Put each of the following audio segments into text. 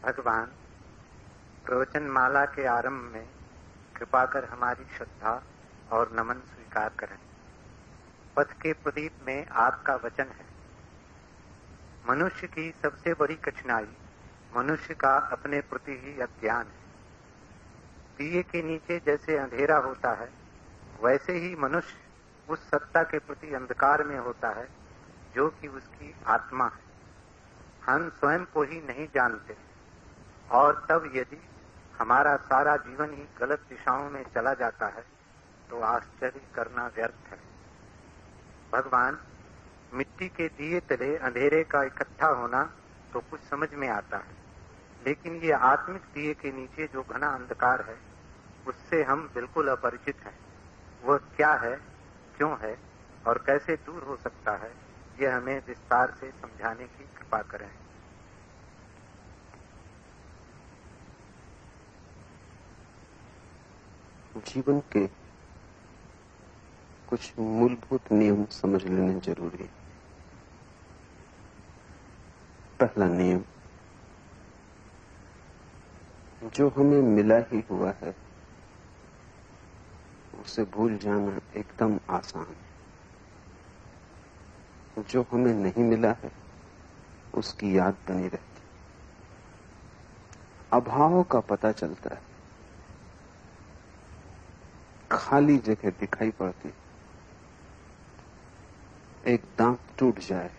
भगवान प्रवचन माला के आरंभ में कृपा कर हमारी श्रद्धा और नमन स्वीकार करें। पथ के प्रदीप में आपका वचन है। मनुष्य की सबसे बड़ी कठिनाई मनुष्य का अपने प्रति ही अज्ञान है। दिए के नीचे जैसे अंधेरा होता है, वैसे ही मनुष्य उस सत्ता के प्रति अंधकार में होता है जो कि उसकी आत्मा है। हम स्वयं को ही नहीं जानते, और तब यदि हमारा सारा जीवन ही गलत दिशाओं में चला जाता है तो आश्चर्य करना व्यर्थ है। भगवान, मिट्टी के दिए तले अंधेरे का इकट्ठा होना तो कुछ समझ में आता है, लेकिन ये आत्मिक दिए के नीचे जो घना अंधकार है, उससे हम बिल्कुल अपरिचित हैं। वह क्या है, क्यों है और कैसे दूर हो सकता है, यह हमें विस्तार से समझाने की कृपा करें। जीवन के कुछ मूलभूत नियम समझ लेने जरूरी है। पहला नियम, जो हमें मिला ही हुआ है उसे भूल जाना एकदम आसान है। जो हमें नहीं मिला है उसकी याद बनी रहती। अभाव का पता चलता है, खाली जगह दिखाई पड़ती। एक दांत टूट जाए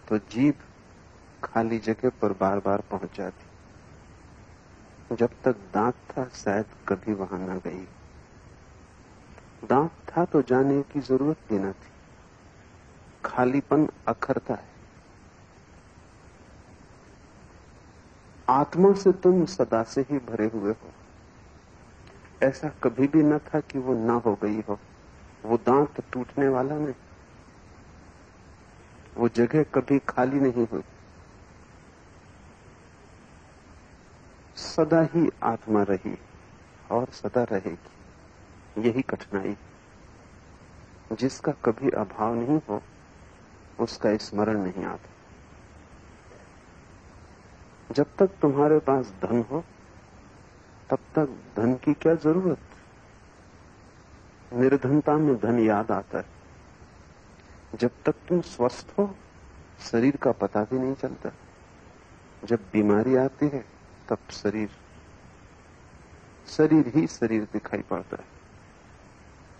तो जीभ खाली जगह पर बार बार पहुंच जाती। जब तक दांत था शायद कभी वहां न गई। दांत था तो जाने की जरूरत भी न थी। खालीपन अखरता है। आत्मा से तुम सदा से ही भरे हुए हो। ऐसा कभी भी न था कि वो ना हो गई हो। वो दांत टूटने वाला नहीं, वो जगह कभी खाली नहीं हुई। सदा ही आत्मा रही और सदा रहेगी। यही कठिनाई। जिसका कभी अभाव नहीं हो उसका स्मरण नहीं आता। जब तक तुम्हारे पास धन हो तब तक धन की क्या जरूरत। निर्धनता में धन याद आता है। जब तक तुम स्वस्थ हो शरीर का पता भी नहीं चलता। जब बीमारी आती है तब शरीर ही शरीर दिखाई पड़ता है।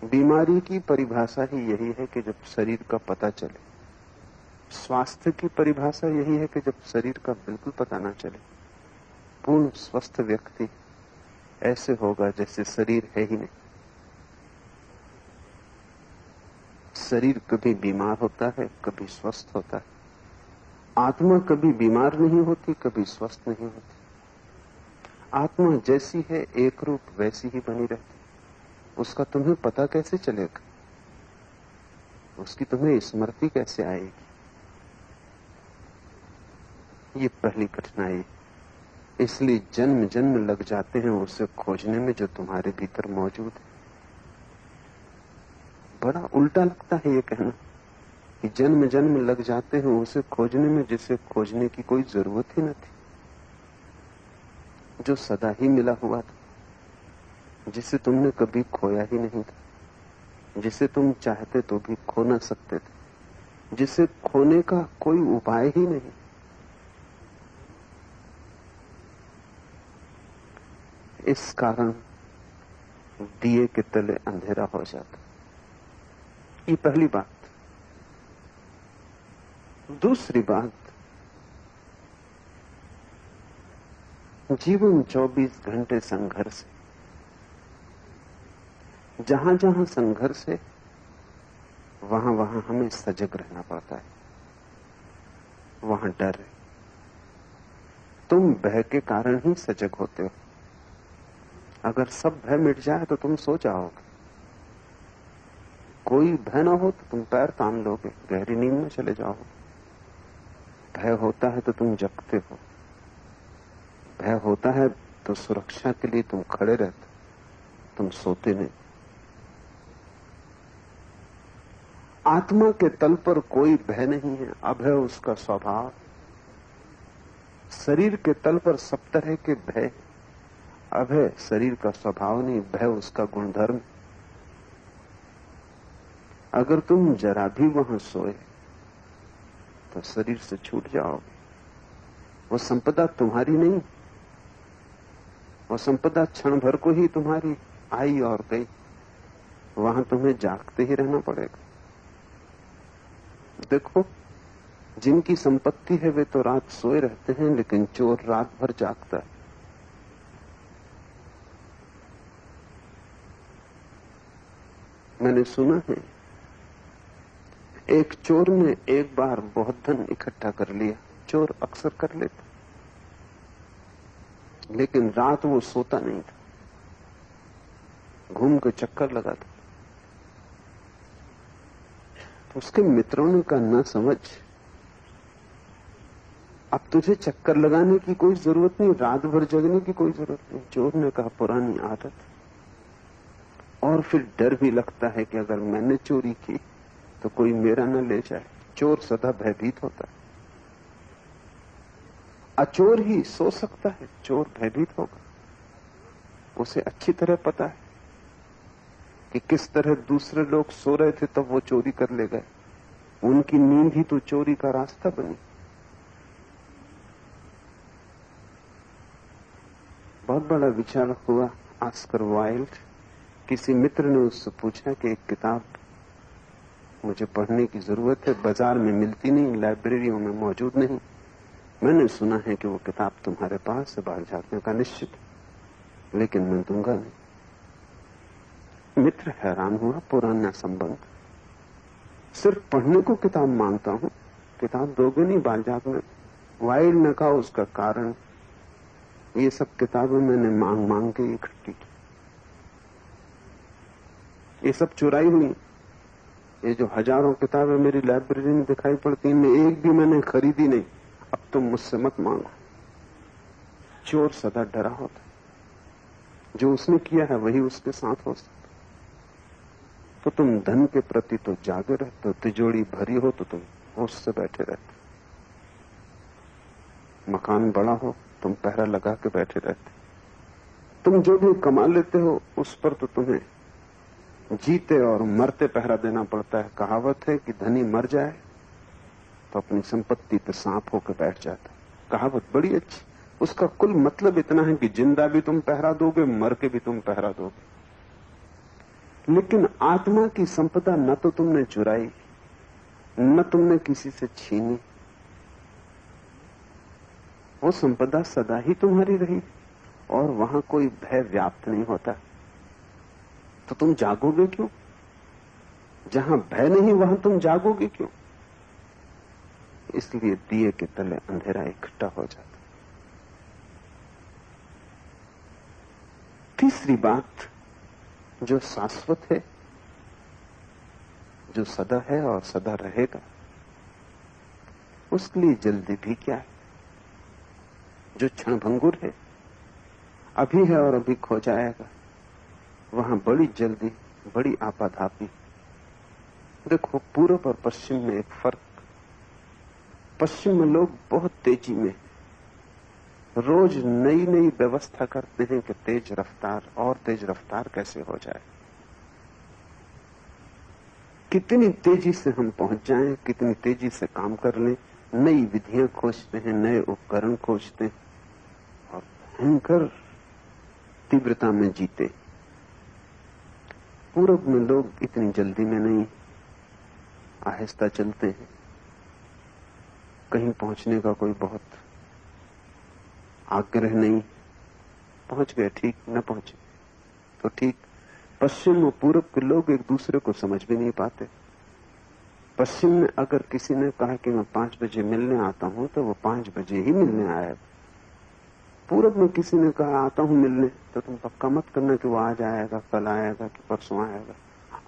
बीमारी की परिभाषा ही यही है कि जब शरीर का पता चले। स्वास्थ्य की परिभाषा यही है कि जब शरीर का बिल्कुल पता ना चले। पूर्ण स्वस्थ व्यक्ति ऐसे होगा जैसे शरीर है ही नहीं। शरीर कभी बीमार होता है, कभी स्वस्थ होता है। आत्मा कभी बीमार नहीं होती, कभी स्वस्थ नहीं होती। आत्मा जैसी है एक रूप वैसी ही बनी रहती। उसका तुम्हें पता कैसे चलेगा? उसकी तुम्हें स्मृति कैसे आएगी? ये पहली कठिनाई। इसलिए जन्म जन्म लग जाते हैं उसे खोजने में जो तुम्हारे भीतर मौजूद है। बड़ा उल्टा लगता है ये कहना कि जन्म जन्म लग जाते हैं उसे खोजने में जिसे खोजने की कोई जरूरत ही न थी। जो सदा ही मिला हुआ था, जिसे तुमने कभी खोया ही नहीं था, जिसे तुम चाहते तो भी खो न सकते थे, जिसे खोने का कोई उपाय ही नहीं। इस कारण दिए के तले अंधेरा हो जाता। ये पहली बात। दूसरी बात, जीवन 24 घंटे संघर्ष है। जहां जहां संघर्ष है वहां वहां हमें सजग रहना पड़ता है। वहां डर है। तुम भय के कारण ही सजग होते हो। अगर सब भय मिट जाए तो तुम सो जाओगे। कोई भय ना हो तो तुम पैर तान लोगे, गहरी नींद में चले जाओगे। भय होता है तो तुम जगते हो। भय होता है तो सुरक्षा के लिए तुम खड़े रहते, तुम सोते नहीं। आत्मा के तल पर कोई भय नहीं है। अभय उसका स्वभाव। शरीर के तल पर सब तरह के भय। अभय शरीर का स्वभाव नहीं, भय उसका गुणधर्म। अगर तुम जरा भी वहां सोए तो शरीर से छूट जाओगे। वो संपदा तुम्हारी नहीं, वो संपदा क्षण भर को ही तुम्हारी आई और गई। वहां तुम्हें जागते ही रहना पड़ेगा। देखो, जिनकी संपत्ति है वे तो रात सोए रहते हैं, लेकिन चोर रात भर जागता है। मैंने सुना है एक चोर ने एक बार बहुत धन इकट्ठा कर लिया। चोर अक्सर कर लेते, लेकिन रात वो सोता नहीं था, घूम के चक्कर लगाता। तो उसके मित्रों ने कहा, ना समझ, अब तुझे चक्कर लगाने की कोई जरूरत नहीं, रात भर जगने की कोई जरूरत नहीं। चोर ने कहा, पुरानी आदत। और फिर डर भी लगता है कि अगर मैंने चोरी की तो कोई मेरा न ले जाए। चोर सदा भयभीत होता है। अचोर ही सो सकता है, चोर भयभीत होगा। उसे अच्छी तरह पता है कि किस तरह दूसरे लोग सो रहे थे तब वो चोरी कर ले गए। उनकी नींद ही तो चोरी का रास्ता बनी। बहुत बड़ा विचार हुआ। ऑस्कर वाइल्ड, किसी मित्र ने उससे पूछा कि एक किताब मुझे पढ़ने की जरूरत है, बाजार में मिलती नहीं, लाइब्रेरियों में मौजूद नहीं। मैंने सुना है कि वो किताब तुम्हारे पास है, बाहर झांकने का निश्चित, लेकिन मैं दूंगा नहीं। मित्र हैरान हुआ, पुराना संबंध, सिर्फ पढ़ने को किताब मांगता हूं, किताब दोगे नहीं बाहर झांकने। वाइल्ड ने कहा, उसका कारण ये सब किताबें मैंने मांग मांग के इकट्ठी की, ये सब चुराई हुई। ये जो हजारों किताबें मेरी लाइब्रेरी में दिखाई पड़ती, इनमें एक भी मैंने खरीदी नहीं। अब तुम मुझसे मत मांगो। चोर सदा डरा होता, जो उसने किया है वही उसके साथ हो सकता। तो तुम धन के प्रति तो जागे रहते हो, तिजोरी भरी हो तो तुम होश से बैठे रहते, मकान बड़ा हो तुम पहरा लगा के बैठे रहते, तुम जो भी कमा लेते हो उस पर तो तुम्हें जीते और मरते पहरा देना पड़ता है। कहावत है कि धनी मर जाए तो अपनी संपत्ति पे सांप होकर बैठ जाता। कहावत बड़ी अच्छी, उसका कुल मतलब इतना है कि जिंदा भी तुम पहरा दोगे, मर के भी तुम पहरा दोगे। लेकिन आत्मा की संपदा न तो तुमने चुराई, न तुमने किसी से छीनी, वो संपदा सदा ही तुम्हारी रही और वहां कोई भय व्याप्त नहीं होता। तो तुम जागोगे क्यों? जहां भय नहीं वहां तुम जागोगे क्यों? इसलिए दिए के तले अंधेरा इकट्ठा हो जाता। तीसरी बात, जो शाश्वत है, जो सदा है और सदा रहेगा, उसके लिए जल्दी भी क्या है। जो क्षणभंगुर है, अभी है और अभी खो जाएगा, वहां बड़ी जल्दी, बड़ी आपाधापी। देखो, पूर्व और पश्चिम में एक फर्क। पश्चिम में लोग बहुत तेजी में रोज नई नई व्यवस्था करते हैं कि तेज रफ्तार और तेज रफ्तार कैसे हो जाए, कितनी तेजी से हम पहुंच जाएं, कितनी तेजी से काम कर लें। नई विधियां खोजते हैं, नए उपकरण खोजते हैं और भयंकर तीव्रता में जीते। पूरब में लोग इतनी जल्दी में नहीं, आहिस्ता चलते हैं। कहीं पहुंचने का कोई बहुत आग्रह नहीं, पहुंच गए ठीक, न पहुंचे तो ठीक। पश्चिम और पूरब के लोग एक दूसरे को समझ भी नहीं पाते। पश्चिम में अगर किसी ने कहा कि मैं 5 बजे मिलने आता हूं तो वो 5 बजे ही मिलने आएगा। पूरब में किसी ने कहा आता हूं मिलने, तो तुम पक्का मत करना कि वो आज आएगा, कल आएगा कि परसों आएगा,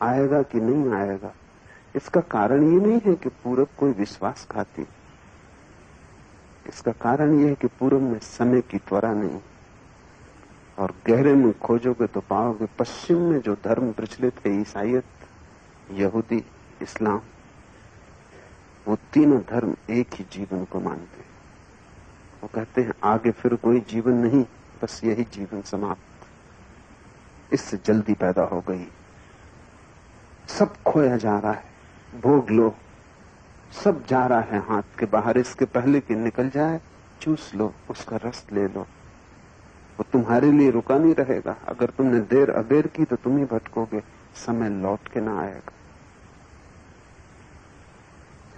आएगा कि नहीं आएगा। इसका कारण ये नहीं है कि पूरब कोई विश्वासघाती, इसका कारण यह है कि पूरब में समय की त्वरा नहीं। और गहरे में खोजोगे तो पाओगे पश्चिम में जो धर्म प्रचलित है, ईसाईयत, यहूदी, इस्लाम, वो तीनों धर्म एक ही जीवन को मानते हैं। वो कहते हैं आगे फिर कोई जीवन नहीं, बस यही जीवन समाप्त, इससे जल्दी पैदा हो गई, सब खोया जा रहा है, भोग लो, सब जा रहा है हाथ के बाहर, इसके पहले कि निकल जाए चूस लो, उसका रस ले लो। वो तुम्हारे लिए रुका नहीं रहेगा, अगर तुमने देर अबेर की तो तुम ही भटकोगे, समय लौट के ना आएगा।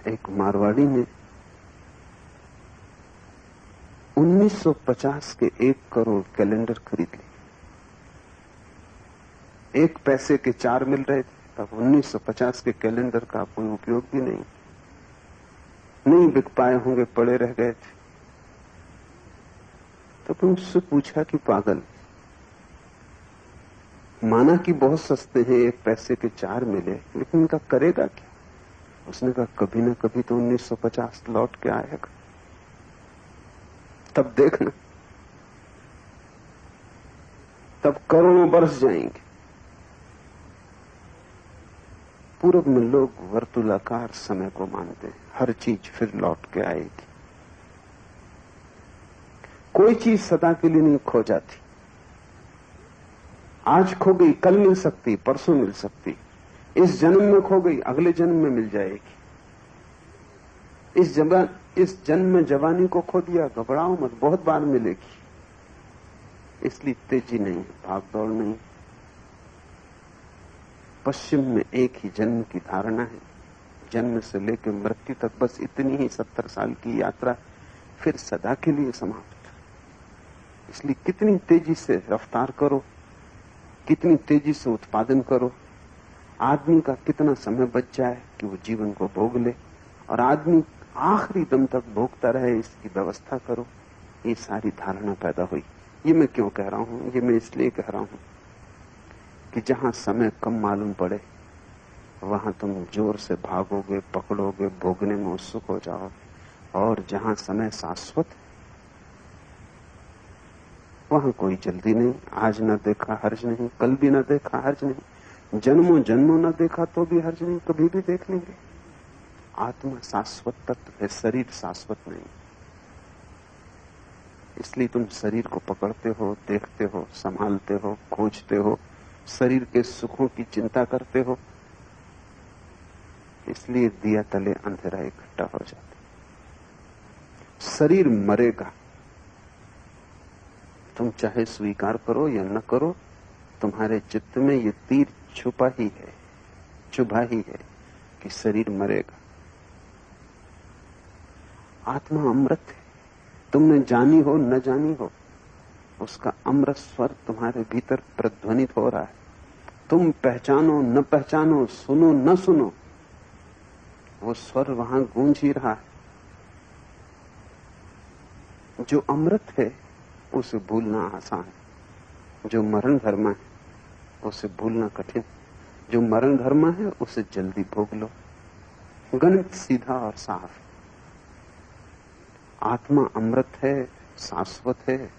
एक मारवाड़ी ने 1950 के 1 करोड़ कैलेंडर खरीद लिए। 1 पैसे के 4 मिल रहे थे, तब 1950 के कैलेंडर का कोई उपयोग भी नहीं बिक पाए होंगे, पड़े रह गए थे। तो फिर उससे पूछा कि पागल, माना कि बहुत सस्ते हैं, 1 पैसे के 4 मिले, लेकिन इनका करेगा क्या? उसने कहा कभी ना कभी तो 1950 लौट के आएगा, तब देखना, तब करोड़ों बरस जाएंगे। पूर्व में लोग वर्तुलाकार समय को मानते हैं, हर चीज फिर लौट के आएगी। कोई चीज सदा के लिए नहीं खो जाती, आज खो गई कल मिल सकती, परसों मिल सकती, इस जन्म में खो गई अगले जन्म में मिल जाएगी। इस जन्म में जवानी को खो दिया, घबराओ मत, बहुत बार मिलेगी। इसलिए तेजी नहीं, भाग दौड़ नहीं। पश्चिम में एक ही जन्म की धारणा है, जन्म से लेकर मृत्यु तक बस इतनी ही 70 साल की यात्रा, फिर सदा के लिए समाप्त। इसलिए कितनी तेजी से रफ्तार करो, कितनी तेजी से उत्पादन करो, आदमी का कितना समय बच जाए कि वो जीवन को भोग ले, और आदमी आखिरी दम तक भोगता रहे, इसकी व्यवस्था करो। ये सारी धारणा पैदा हुई। ये मैं क्यों कह रहा हूं? ये मैं इसलिए कह रहा हूं कि जहां समय कम मालूम पड़े वहां तुम जोर से भागोगे, पकड़ोगे, भोगने में उत्सुक हो जाओगे। और जहां समय शाश्वत है वहां कोई जल्दी नहीं। आज न देखा हर्ज नहीं, कल भी न देखा हर्ज नहीं, जन्मों जन्मों न देखा तो भी हर्ज नहीं, कभी भी देख लेंगे। आत्मा शाश्वत तत्व है, शरीर शाश्वत नहीं। इसलिए तुम शरीर को पकड़ते हो, देखते हो, संभालते हो, खोजते हो, शरीर के सुखों की चिंता करते हो। इसलिए दिया तले अंधेरा इकट्ठा हो जाता। शरीर मरेगा, तुम चाहे स्वीकार करो या न करो, तुम्हारे चित्त में ये तीर छुपा ही है, चुभा ही है कि शरीर मरेगा। आत्मा अमृत है, तुमने जानी हो न जानी हो, उसका अमृत स्वर तुम्हारे भीतर प्रध्वनित हो रहा है। तुम पहचानो न पहचानो, सुनो न सुनो, वो स्वर वहां गूंज ही रहा है। जो अमृत है उसे भूलना आसान है, जो मरण धर्मा है उसे भूलना कठिन। जो मरण धर्मा है उसे जल्दी भोग लो। गणित सीधा और साफ। आत्मा अमृत है, शाश्वत है,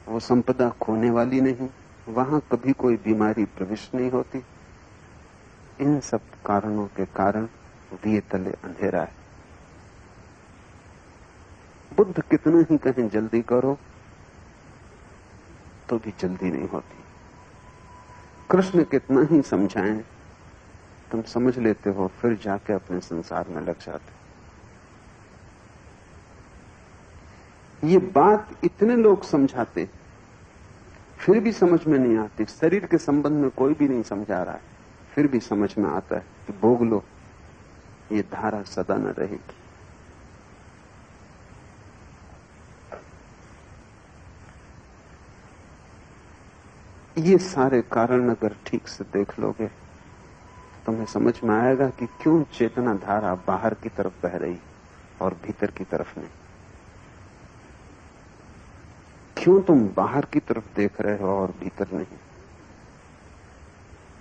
वो संपदा खोने वाली नहीं, वहां कभी कोई बीमारी प्रविष्ट नहीं होती। इन सब कारणों के कारण दिए तले अंधेरा है। बुद्ध कितना ही कहें जल्दी करो तो भी जल्दी नहीं होती। कृष्ण कितना ही समझाएं तुम समझ लेते हो, फिर जाके अपने संसार में लग जाते। ये बात इतने लोग समझाते फिर भी समझ में नहीं आती। शरीर के संबंध में कोई भी नहीं समझा रहा है, फिर भी समझ में आता है कि भोग लो, ये धारा सदा न रहेगी। ये सारे कारण अगर ठीक से देख लोगे तो तुम्हें समझ में आएगा कि क्यों चेतना धारा बाहर की तरफ बह रही और भीतर की तरफ नहीं। क्यों तुम बाहर की तरफ देख रहे हो और भीतर नहीं।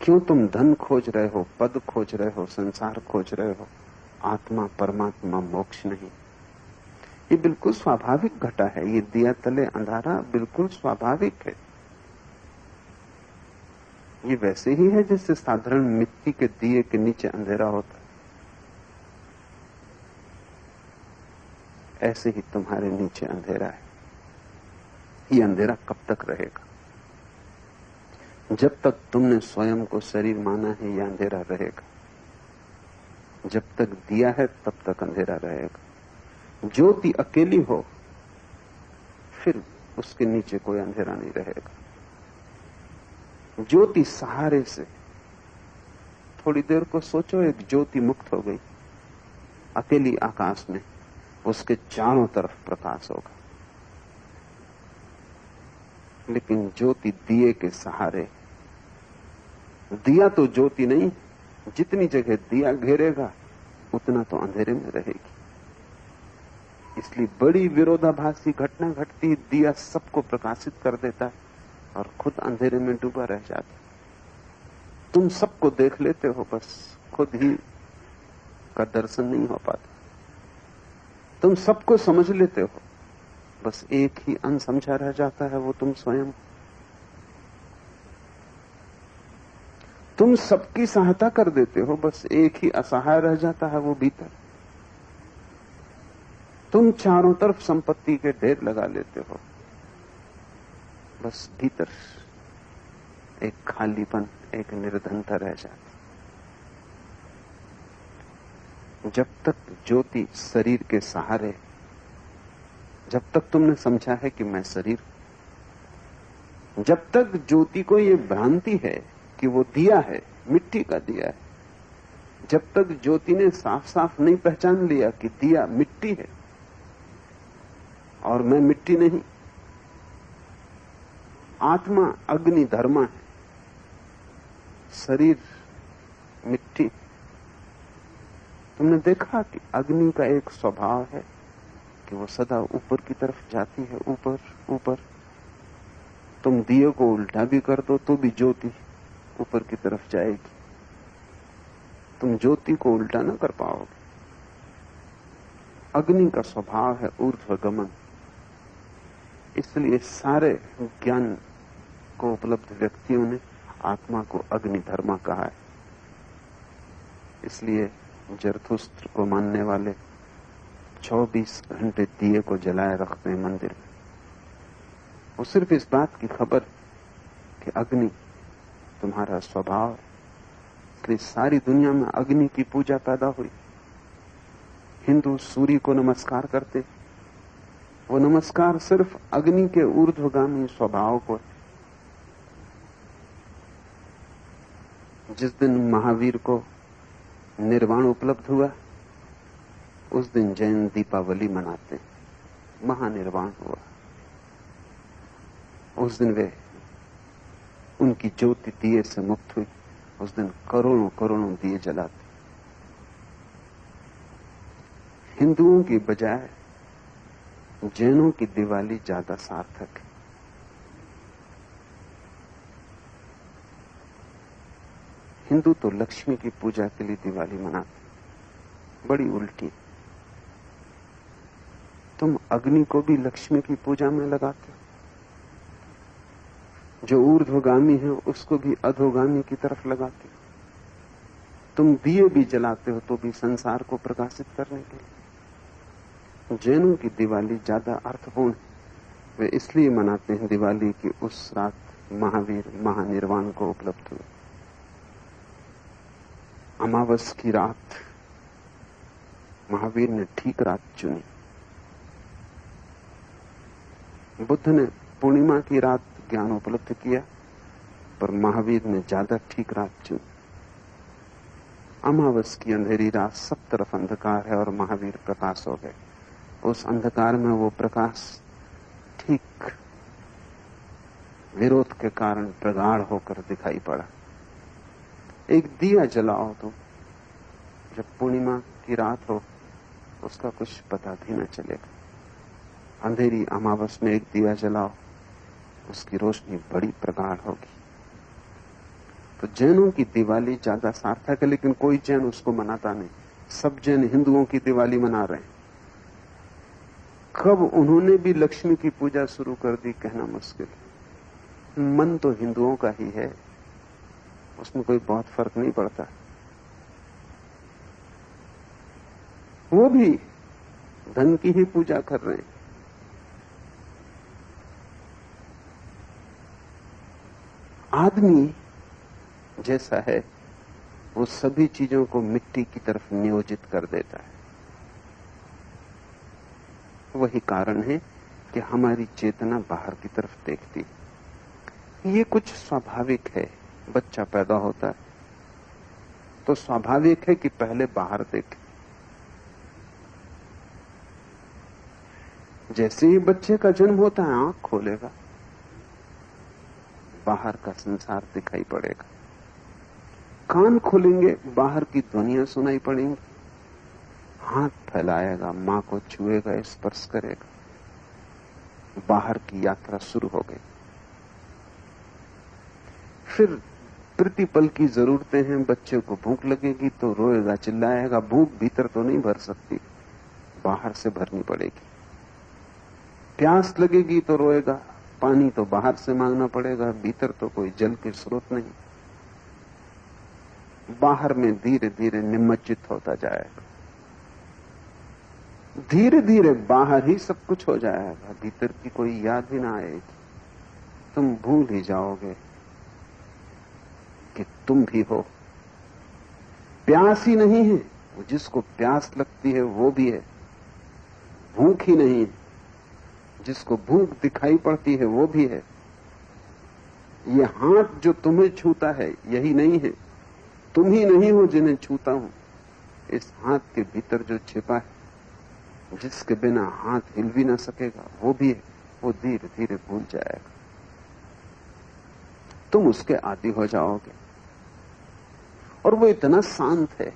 क्यों तुम धन खोज रहे हो, पद खोज रहे हो, संसार खोज रहे हो, आत्मा, परमात्मा, मोक्ष नहीं। ये बिल्कुल स्वाभाविक घटा है। ये दिया तले अंधारा बिल्कुल स्वाभाविक है। ये वैसे ही है जैसे साधारण मिट्टी के दिए के नीचे अंधेरा होता ऐसे ही तुम्हारे नीचे अंधेरा है। ये अंधेरा कब तक रहेगा? जब तक तुमने स्वयं को शरीर माना है, यह अंधेरा रहेगा। जब तक दिया है तब तक अंधेरा रहेगा। ज्योति अकेली हो फिर उसके नीचे कोई अंधेरा नहीं रहेगा। ज्योति सहारे से, थोड़ी देर को सोचो, एक ज्योति मुक्त हो गई अकेली आकाश में, उसके चारों तरफ प्रकाश होगा। लेकिन ज्योति दिए के सहारे, दिया तो ज्योति नहीं, जितनी जगह दिया घेरेगा उतना तो अंधेरे में रहेगी। इसलिए बड़ी विरोधाभासी घटना घटती, दिया सबको प्रकाशित कर देता है और खुद अंधेरे में डूबा रह जाता। तुम सबको देख लेते हो, बस खुद ही का दर्शन नहीं हो पाता। तुम सबको समझ लेते हो, बस एक ही अनसमझा रह जाता है, वो तुम स्वयं। तुम सबकी सहायता कर देते हो, बस एक ही असहाय रह जाता है, वो भीतर। तुम चारों तरफ संपत्ति के ढेर लगा लेते हो, बस भीतर एक खालीपन, एक निर्धनता रह जाती। जब तक ज्योति शरीर के सहारे, जब तक तुमने समझा है कि मैं शरीर, जब तक ज्योति को ये भ्रांति है कि वो दिया है, मिट्टी का दिया है, जब तक ज्योति ने साफ साफ नहीं पहचान लिया कि दिया मिट्टी है और मैं मिट्टी नहीं, आत्मा अग्नि धर्मा है, शरीर मिट्टी। तुमने देखा कि अग्नि का एक स्वभाव है कि वो सदा ऊपर की तरफ जाती है, ऊपर ऊपर। तुम दिए को उल्टा भी कर दो तो भी ज्योति ऊपर की तरफ जाएगी, तुम ज्योति को उल्टा ना कर पाओगे। अग्नि का स्वभाव है ऊर्ध्वगमन। इसलिए सारे ज्ञान को उपलब्ध व्यक्तियों ने आत्मा को अग्नि धर्मा कहा है। इसलिए जरथुस्त्र को मानने वाले 24 घंटे दिए को जलाए रखते हैं मंदिर में। वो सिर्फ इस बात की खबर कि अग्नि तुम्हारा स्वभाव है। इसलिए सारी दुनिया में अग्नि की पूजा पैदा हुई। हिंदू सूर्य को नमस्कार करते, वो नमस्कार सिर्फ अग्नि के ऊर्ध्वगामी स्वभाव को है। जिस दिन महावीर को निर्वाण उपलब्ध हुआ, उस दिन जैन दीपावली मनाते हैं, महानिर्वाण हुआ। उस दिन वे, उनकी ज्योति दिए से मुक्त हुई। उस दिन करोड़ों करोड़ों दिए जलाते। हिंदुओं की बजाय जैनों की दिवाली ज्यादा सार्थक है। हिंदू तो लक्ष्मी की पूजा के लिए दिवाली मनाते, बड़ी उल्टी। तुम अग्नि को भी लक्ष्मी की पूजा में लगाते हो, जो ऊर्ध्वगामी है उसको भी अधोगामी की तरफ लगाते हो। तुम दिए भी जलाते हो तो भी संसार को प्रकाशित करने के लिए। जैनों की दिवाली ज्यादा अर्थपूर्ण है। वे इसलिए मनाते हैं दिवाली कि उस रात महावीर महानिर्वाण को उपलब्ध हुए। अमावस की रात महावीर ने ठीक रात चुनी। बुद्ध ने पूर्णिमा की रात ज्ञान उपलब्ध किया, पर महावीर ने ज्यादा ठीक रात चुनी। अमावस की अंधेरी रात, सब तरफ अंधकार है और महावीर प्रकाश हो गए। उस अंधकार में वो प्रकाश ठीक विरोध के कारण प्रगाढ़ होकर दिखाई पड़ा। एक दिया जलाओ तुम, जब पूर्णिमा की रात हो, उसका कुछ पता भी न चलेगा। अंधेरी अमावस में एक दिया जलाओ, उसकी रोशनी बड़ी प्रगाढ़ होगी। तो जैनों की दिवाली ज्यादा सार्थक है, लेकिन कोई जैन उसको मनाता नहीं। सब जैन हिंदुओं की दिवाली मना रहे हैं। कब उन्होंने भी लक्ष्मी की पूजा शुरू कर दी, कहना मुश्किल है। मन तो हिंदुओं का ही है, उसमें कोई बहुत फर्क नहीं पड़ता। वो भी धन की ही पूजा कर रहे हैं। आदमी जैसा है वो सभी चीजों को मिट्टी की तरफ नियोजित कर देता है। वही कारण है कि हमारी चेतना बाहर की तरफ देखती है। ये कुछ स्वाभाविक है। बच्चा पैदा होता है तो स्वाभाविक है कि पहले बाहर देखे। जैसे ही बच्चे का जन्म होता है आंख खोलेगा, बाहर का संसार दिखाई पड़ेगा। कान खोलेंगे, बाहर की ध्वनियां सुनाई पड़ेंगी। हाथ फैलाएगा, मां को छुएगा, स्पर्श करेगा, बाहर की यात्रा शुरू हो गई। फिर प्रतिपल की जरूरतें हैं। बच्चे को भूख लगेगी तो रोएगा, चिल्लाएगा। भूख भीतर तो नहीं भर सकती, बाहर से भरनी पड़ेगी। प्यास लगेगी तो रोएगा, पानी तो बाहर से मांगना पड़ेगा, भीतर तो कोई जल के स्रोत नहीं। बाहर में धीरे धीरे निमज्जित होता जाएगा। धीरे धीरे बाहर ही सब कुछ हो जाएगा, भीतर की कोई याद ही ना आएगी। तुम भूल ही जाओगे कि तुम भी हो। प्यास ही नहीं है, जिसको प्यास लगती है वो भी है। भूख ही नहीं है, जिसको भूख दिखाई पड़ती है वो भी है। ये हाथ जो तुम्हें छूता है यही नहीं है, तुम ही नहीं हो जिन्हें छूता हूं। इस हाथ के भीतर जो छिपा है, जिसके बिना हाथ हिल भी ना सकेगा, वो भी है। वो धीरे धीरे भूल जाएगा, तुम उसके आदी हो जाओगे। और वो इतना शांत है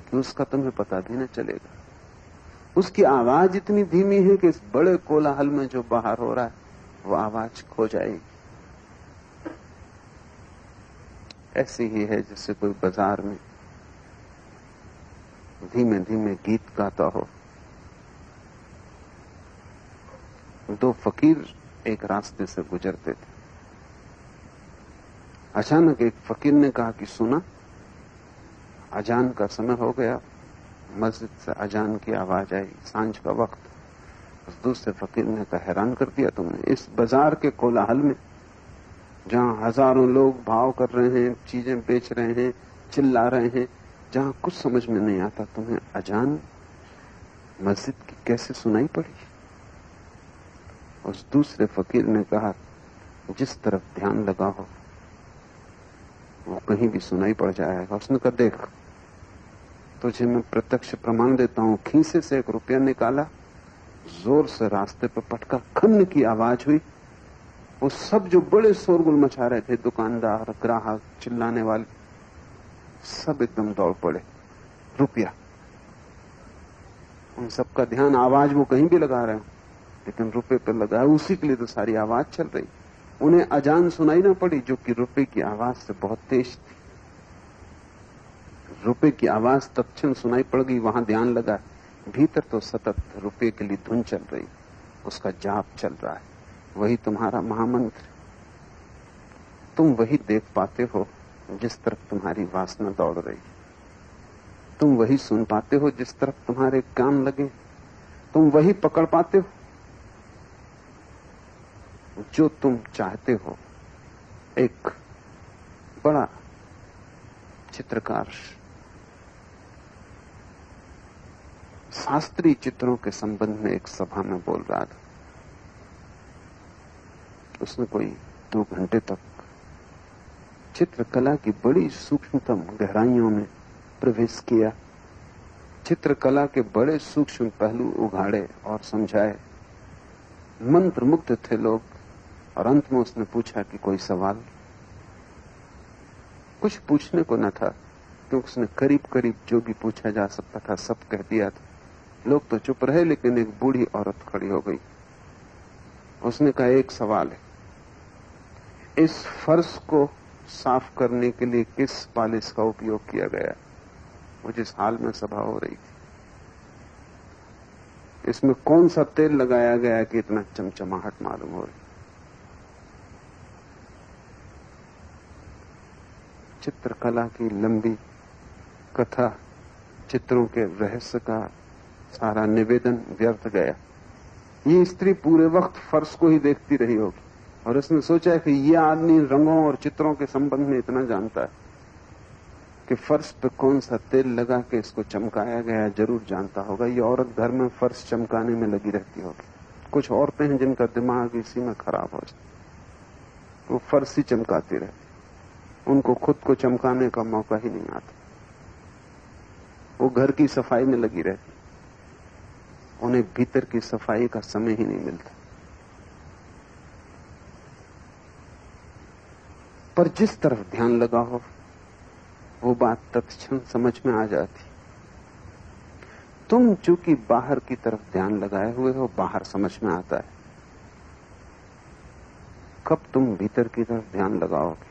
कि उसका तुम्हें पता भी न चलेगा। उसकी आवाज इतनी धीमी है कि इस बड़े कोलाहल में जो बाहर हो रहा है वो आवाज खो जाएगी। ऐसी ही है जैसे कोई बाजार में धीमे धीमे गीत गाता हो। दो फकीर एक रास्ते से गुजरते थे। अचानक एक फकीर ने कहा कि सुना, अजान का समय हो गया। मस्जिद से अजान की आवाज आई, सांझ का वक्त। उस दूसरे फकीर ने कहा, हैरान कर दिया तुमने। इस बाजार के कोलाहल में, जहां हजारों लोग भाव कर रहे हैं, चीजें बेच रहे हैं, चिल्ला रहे हैं, जहां कुछ समझ में नहीं आता, तुम्हें अजान मस्जिद की कैसे सुनाई पड़ी? उस दूसरे फकीर ने कहा, जिस तरफ ध्यान लगा हो वो कहीं भी सुनाई पड़ जाएगा। उसने कहा, देख तुझे मैं प्रत्यक्ष प्रमाण देता हूं। खीसे से एक रुपया निकाला, जोर से रास्ते पर पटका, खन्न की आवाज हुई। वो सब जो बड़े शोरगुल मचा रहे थे, दुकानदार, ग्राहक, चिल्लाने वाले, सब एकदम दौड़ पड़े। रुपया, उन सबका ध्यान, आवाज वो कहीं भी लगा रहे हो लेकिन रुपये पर लगा है। उसी के लिए तो सारी आवाज चल रही। उन्हें अजान सुनाई ना पड़ी जो कि रुपये की आवाज से बहुत तेज थी। रुपये की आवाज तत्क्षण सुनाई पड़ गई, वहां ध्यान लगा। भीतर तो सतत रुपये के लिए धुन चल रही, उसका जाप चल रहा है। वही तुम्हारा महामंत्र। तुम वही देख पाते हो जिस तरफ तुम्हारी वासना दौड़ रही। तुम वही सुन पाते हो जिस तरफ तुम्हारे कान लगे। तुम वही पकड़ पाते हो जो तुम चाहते हो। एक बड़ा चित्रकार शास्त्रीय चित्रों के संबंध में एक सभा में बोल रहा था। उसने कोई 2 घंटे तक चित्रकला की बड़ी सूक्ष्मतम गहराइयों में प्रवेश किया, चित्रकला के बड़े सूक्ष्म पहलू उघाड़े और समझाए। मंत्र मुग्ध थे लोग। और अंत में उसने पूछा कि कोई सवाल? कुछ पूछने को न था, क्योंकि उसने करीब करीब जो भी पूछा जा सकता था सब कह दिया था। लोग तो चुप रहे, लेकिन एक बूढ़ी औरत खड़ी हो गई। उसने कहा, एक सवाल है, इस फर्श को साफ करने के लिए किस पालिश का उपयोग किया गया? वो जिस हाल में सभा हो रही थी, इसमें कौन सा तेल लगाया गया कि इतना चमचमाहट मालूम हो रही? चित्रकला की लंबी कथा, चित्रों के रहस्य का सारा निवेदन व्यर्थ गया। ये स्त्री पूरे वक्त फर्श को ही देखती रही होगी और उसने सोचा कि ये आदमी रंगों और चित्रों के संबंध में इतना जानता है कि फर्श पे कौन सा तेल लगा के इसको चमकाया गया जरूर जानता होगा। ये औरत घर में फर्श चमकाने में लगी रहती होगी। कुछ औरतें हैं जिनका दिमाग इसी में खराब हो जाए, वो फर्श ही चमकाती रहती, उनको खुद को चमकाने का मौका ही नहीं आता। वो घर की सफाई में लगी रहती, उन्हें भीतर की सफाई का समय ही नहीं मिलता। पर जिस तरफ ध्यान लगा हो वो बात तत्क्षण समझ में आ जाती। तुम चूंकि बाहर की तरफ ध्यान लगाए हुए हो, बाहर समझ में आता है। कब तुम भीतर की तरफ ध्यान लगाओगे,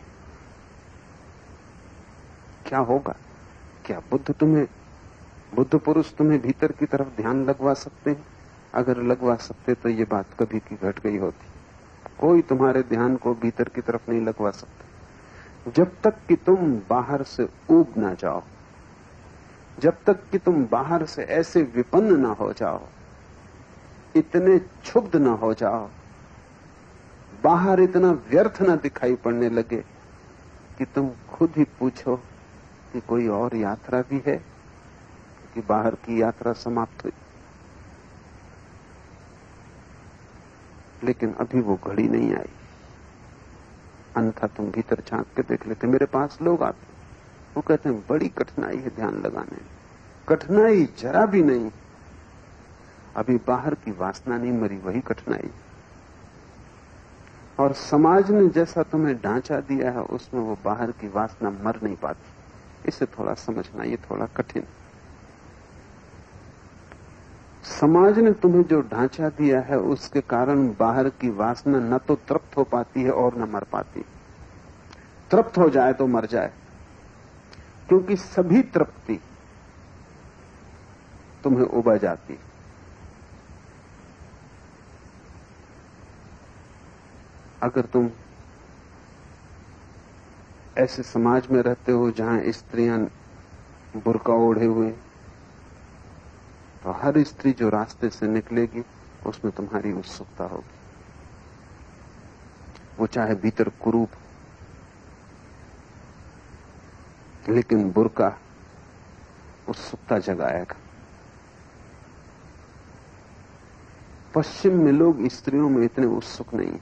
क्या होगा? क्या बुद्ध पुरुष तुम्हें भीतर की तरफ ध्यान लगवा सकते हैं? अगर लगवा सकते तो ये बात कभी की घट गई होती। कोई तुम्हारे ध्यान को भीतर की तरफ नहीं लगवा सकता जब तक कि तुम बाहर से ऊब ना जाओ, जब तक कि तुम बाहर से ऐसे विपन्न ना हो जाओ, इतने क्षुब्ध ना हो जाओ, बाहर इतना व्यर्थ ना दिखाई पड़ने लगे कि तुम खुद ही पूछो कि कोई और यात्रा भी है, कि बाहर की यात्रा समाप्त हुई। लेकिन अभी वो घड़ी नहीं आई, अन्यथा तुम भीतर झांक के देख लेते। मेरे पास लोग आते, वो कहते हैं बड़ी कठिनाई है ध्यान लगाने में। कठिनाई जरा भी नहीं, अभी बाहर की वासना नहीं मरी, वही कठिनाई। और समाज ने जैसा तुम्हें ढांचा दिया है उसमें वो बाहर की वासना मर नहीं पाती। इसे थोड़ा समझना, ये थोड़ा कठिन। समाज ने तुम्हें जो ढांचा दिया है उसके कारण बाहर की वासना न तो तृप्त हो पाती है और न मर पाती। तृप्त हो जाए तो मर जाए, क्योंकि सभी तृप्ति तुम्हें उबा जाती। अगर तुम ऐसे समाज में रहते हो जहां स्त्रियां बुर्का ओढ़े हुए, तो हर स्त्री जो रास्ते से निकलेगी उसमें तुम्हारी उत्सुकता होगी। वो चाहे भीतर कुरूप, लेकिन बुर्का उत्सुकता जगाएगा। पश्चिम में लोग स्त्रियों में इतने उत्सुक नहीं।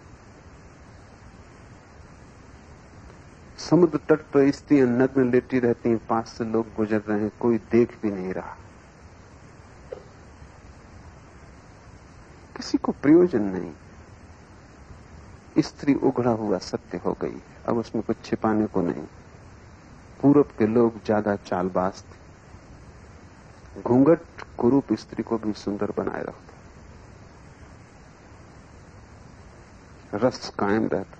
समुद्र तट पर स्त्रियां नग्न लेटी रहती हैं, पास से लोग गुजर रहे हैं, कोई देख भी नहीं रहा। किसी को प्रयोजन नहीं। स्त्री उघड़ा हुआ सत्य हो गई, अब उसमें कुछ छिपाने को नहीं। पूरब के लोग ज्यादा चालबाज थे। घूंघट कुरूप स्त्री को भी सुंदर बनाए रखता, रस कायम रहता।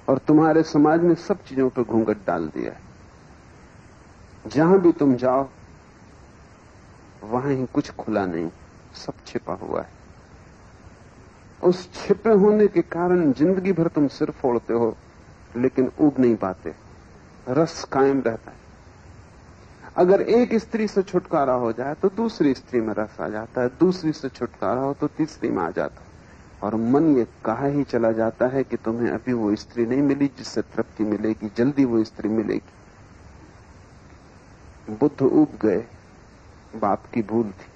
और तुम्हारे समाज ने सब चीजों पर घूंघट डाल दिया है। जहां भी तुम जाओ वहां ही कुछ खुला नहीं, सब छिपा हुआ है। उस छिपे होने के कारण जिंदगी भर तुम सिर फोड़ते हो लेकिन उग नहीं पाते, रस कायम रहता है। अगर एक स्त्री से छुटकारा हो जाए तो दूसरी स्त्री में रस आ जाता है, दूसरी से छुटकारा हो तो तीसरी में आ जाता है, और मन ये कहा ही चला जाता है कि तुम्हें अभी वो स्त्री नहीं मिली जिससे तृप्ति मिलेगी, जल्दी वो स्त्री मिलेगी। बुद्ध ऊब गए, बाप की भूल थी,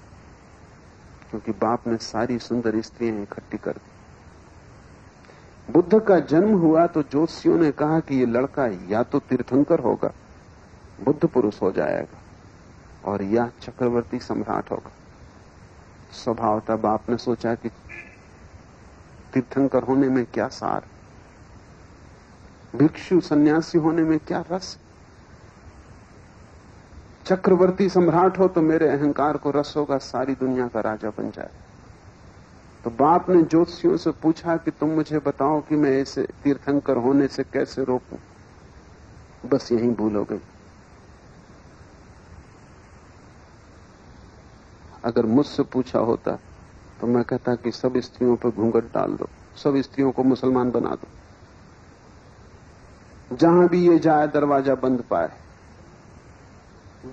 क्योंकि बाप ने सारी सुंदर स्त्रियां इकट्ठी कर दी। बुद्ध का जन्म हुआ तो ज्योतिषियों ने कहा कि ये लड़का या तो तीर्थंकर होगा, बुद्ध पुरुष हो जाएगा, और या चक्रवर्ती सम्राट होगा। स्वभावतः बाप ने सोचा कि तीर्थंकर होने में क्या सार, भिक्षु सन्यासी होने में क्या रस, चक्रवर्ती सम्राट हो तो मेरे अहंकार को रस होगा, सारी दुनिया का राजा बन जाए। तो बाप ने ज्योतिषियों से पूछा कि तुम मुझे बताओ कि मैं ऐसे तीर्थंकर होने से कैसे रोकूं। बस यही भूल हो गई। अगर मुझसे पूछा होता तो मैं कहता कि सब स्त्रियों पर घूंघट डाल दो, सब स्त्रियों को मुसलमान बना दो, जहां भी ये जाए दरवाजा बंद पाए,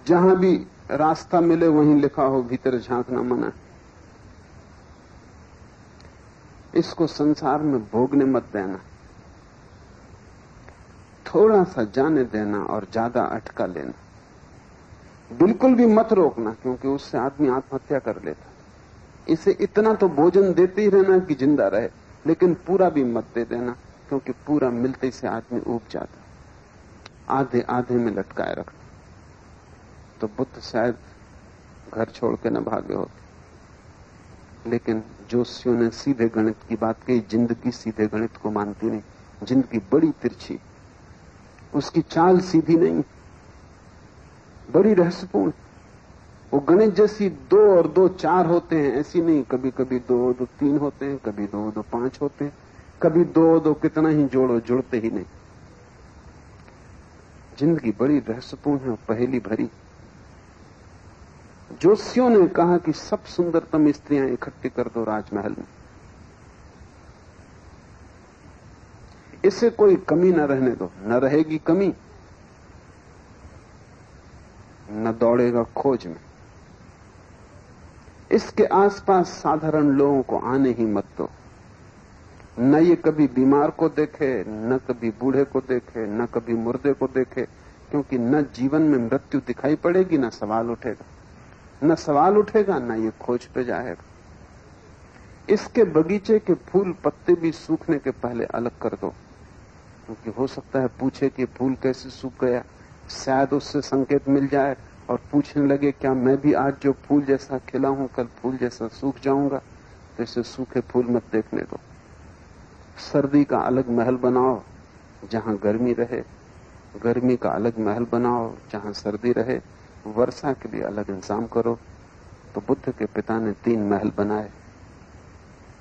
जहां भी रास्ता मिले वहीं लिखा हो भीतर झांकना मना है। इसको संसार में भोगने मत देना, थोड़ा सा जाने देना और ज्यादा अटका लेना। बिल्कुल भी मत रोकना, क्योंकि उससे आदमी आत्महत्या कर लेता। इसे इतना तो भोजन देते ही रहना कि जिंदा रहे, लेकिन पूरा भी मत दे देना, क्योंकि पूरा मिलते से आदमी ऊब जाता। आधे आधे में लटकाए रखना। तो बुद्ध शायद घर छोड़ के न भागे होते, लेकिन जोशियों ने सीधे गणित की बात कही। जिंदगी सीधे गणित को मानती नहीं, जिंदगी बड़ी तिरछी, उसकी चाल सीधी नहीं, बड़ी रहस्यपूर्ण। वो गणित जैसी 2 और 2 4 होते हैं ऐसी नहीं, कभी कभी 2 और 2 3 होते हैं, कभी 2 और 2 5 होते हैं, कभी 2 और 2 कितना ही जोड़ो जुड़ते ही नहीं। जिंदगी बड़ी रहस्यपूर्ण है और पहेली भरी। जोशियों ने कहा कि सब सुंदरतम स्त्रियां इकट्ठी कर दो राजमहल में, इससे कोई कमी न रहने दो। न रहेगी कमी, न दौड़ेगा खोज में। इसके आसपास साधारण लोगों को आने ही मत दो। न ये कभी बीमार को देखे, न कभी बूढ़े को देखे, न कभी मुर्दे को देखे, क्योंकि न जीवन में मृत्यु दिखाई पड़ेगी, न सवाल उठेगा। न सवाल उठेगा, न ये खोज पे जाएगा। इसके बगीचे के फूल पत्ते भी सूखने के पहले अलग कर दो, क्योंकि हो सकता है पूछे कि फूल कैसे सूख गया। शायद उससे संकेत मिल जाए और पूछने लगे क्या मैं भी आज जो फूल जैसा खिला हूं कल फूल जैसा सूख जाऊंगा। तो इसे सूखे फूल मत देखने दो। सर्दी का अलग महल बनाओ जहां गर्मी रहे, गर्मी का अलग महल बनाओ जहां सर्दी रहे, वर्षा के लिए अलग इंतजाम करो। तो बुद्ध के पिता ने 3 महल बनाए,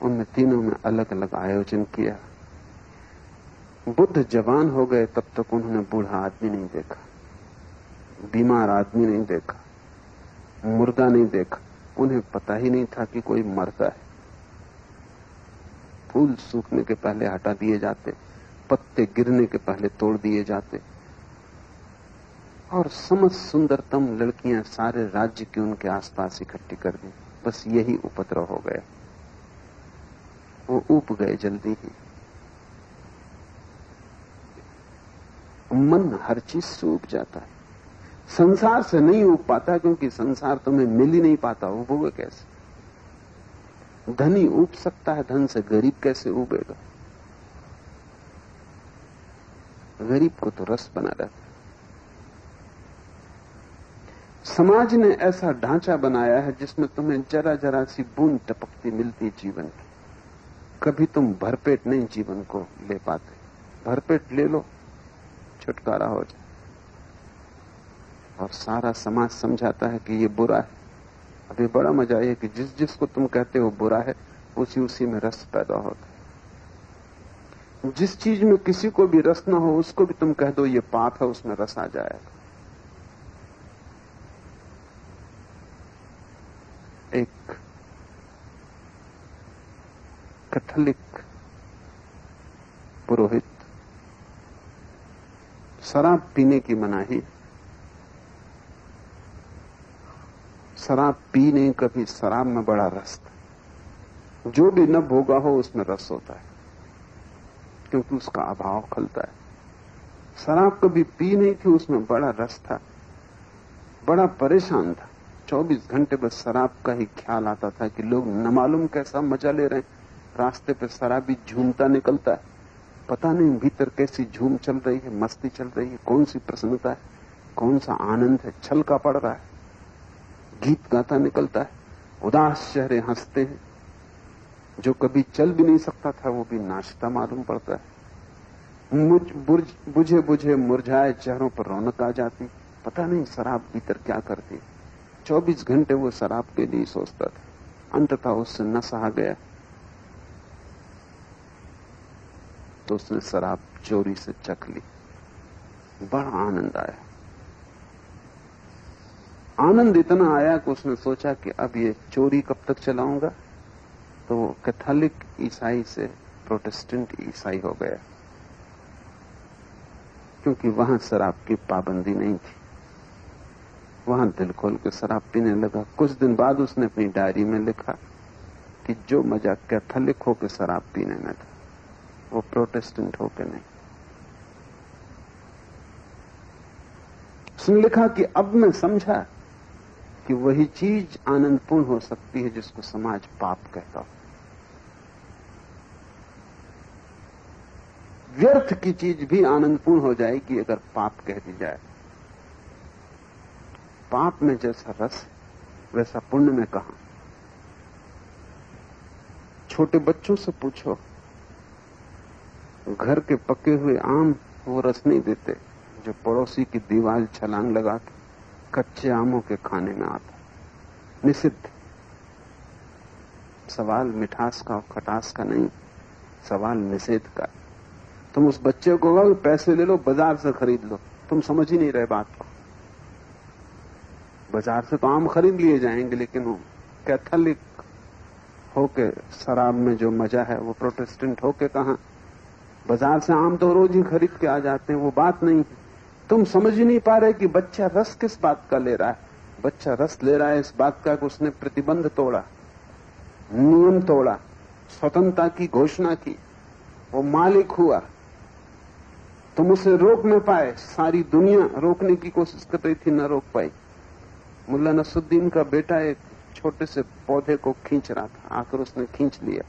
उनमें तीनों में अलग अलग आयोजन किया। बुद्ध जवान हो गए तब तक उन्होंने बूढ़ा आदमी नहीं देखा, बीमार आदमी नहीं देखा, मुर्दा नहीं देखा। उन्हें पता ही नहीं था कि कोई मरता है। फूल सूखने के पहले हटा दिए जाते, पत्ते गिरने के पहले तोड़ दिए जाते, और समस्त सुंदरतम लड़कियां सारे राज्य की उनके आसपास इकट्ठी कर दी। बस यही उपद्रव हो गया। वो ऊब गए जल्दी ही। मन हर चीज से ऊब जाता है, संसार से नहीं ऊब पाता, क्योंकि संसार तुम्हें मिल ही नहीं पाता। ऊबोगे कैसे? धनी ऊब सकता है, धन से गरीब कैसे ऊबेगा? गरीब को तो रस बना रहता है। समाज ने ऐसा ढांचा बनाया है जिसमें तुम्हें जरा जरा सी बूंद टपकती मिलती है जीवन की। कभी तुम भरपेट नहीं जीवन को ले पाते। भरपेट ले लो, छुटकारा हो जाए। और सारा समाज समझाता है कि ये बुरा है। अभी बड़ा मजा है कि जिस जिसको तुम कहते हो बुरा है, उसी उसी में रस पैदा होता है। जिस चीज में किसी को भी रस ना हो, उसको भी तुम कह दो ये पाप है, उसमें रस आ जाएगा। एक कैथोलिक पुरोहित, शराब पीने की मनाही। शराब पी नहीं कभी, शराब में बड़ा रस था। जो भी न भोगा हो उसमें रस होता है, क्योंकि उसका अभाव खलता है। शराब कभी पी नहीं थी, उसमें बड़ा रस था। बड़ा परेशान था। 24 घंटे बस शराब का ही ख्याल आता था कि लोग न मालूम कैसा मजा ले रहे हैं। रास्ते पे शराबी झूमता निकलता है, पता नहीं भीतर कैसी झूम चल रही है, मस्ती चल रही है, कौन सी प्रसन्नता है, कौन सा आनंद है, छलका पड़ रहा है। गीत गाता निकलता है, उदास चेहरे हंसते हैं। जो कभी चल भी नहीं सकता था वो भी नाचता मालूम पड़ता है। बुझे बुझे मुरझाए चेहरों पर रौनक आ जाती। पता नहीं शराब भीतर क्या करती। 24 घंटे वो शराब के लिए सोचता था। अंततः उससे न सहा गया तो उसने शराब चोरी से चख ली। बड़ा आनंद आया। आनंद इतना आया कि उसने सोचा कि अब ये चोरी कब तक चलाऊंगा। तो वो कैथोलिक ईसाई से प्रोटेस्टेंट ईसाई हो गया, क्योंकि वहां शराब की पाबंदी नहीं थी। वहां दिल खोल के शराब पीने लगा। कुछ दिन बाद उसने अपनी डायरी में लिखा कि जो मजा कैथोलिक होकर शराब पीने में था, वो प्रोटेस्टेंट होकर नहीं। उसने लिखा कि अब मैं समझा कि वही चीज आनंदपूर्ण हो सकती है जिसको समाज पाप कहता हो। व्यर्थ की चीज भी आनंदपूर्ण हो जाएगी अगर पाप कह दी जाए। पाप में जैसा रस वैसा पुण्य में कहां। छोटे बच्चों से पूछो, घर के पके हुए आम वो रस नहीं देते जो पड़ोसी की दीवार छलांग लगा के कच्चे आमों के खाने में आता। निषिद्ध। सवाल मिठास का और खटास का नहीं, सवाल निषेध का। तुम उस बच्चे को कहो पैसे ले लो बाजार से खरीद लो, तुम समझ ही नहीं रहे बात को। बाजार से तो आम खरीद लिए जाएंगे, लेकिन वो कैथोलिक होके शराब में जो मजा है वो प्रोटेस्टेंट होके कहां। बाजार से आम तो रोज ही खरीद के आ जाते हैं, वो बात नहीं है। तुम समझ ही नहीं पा रहे कि बच्चा रस किस बात का ले रहा है। बच्चा रस ले रहा है इस बात का कि उसने प्रतिबंध तोड़ा, नियम तोड़ा, स्वतंत्रता की घोषणा की, वो मालिक हुआ। तुम उसे रोक न पाए। सारी दुनिया रोकने की कोशिश कर रही थी, न रोक पाई। मुल्ला नसरुद्दीन का बेटा एक छोटे से पौधे को खींच रहा था, आकर उसने खींच लिया।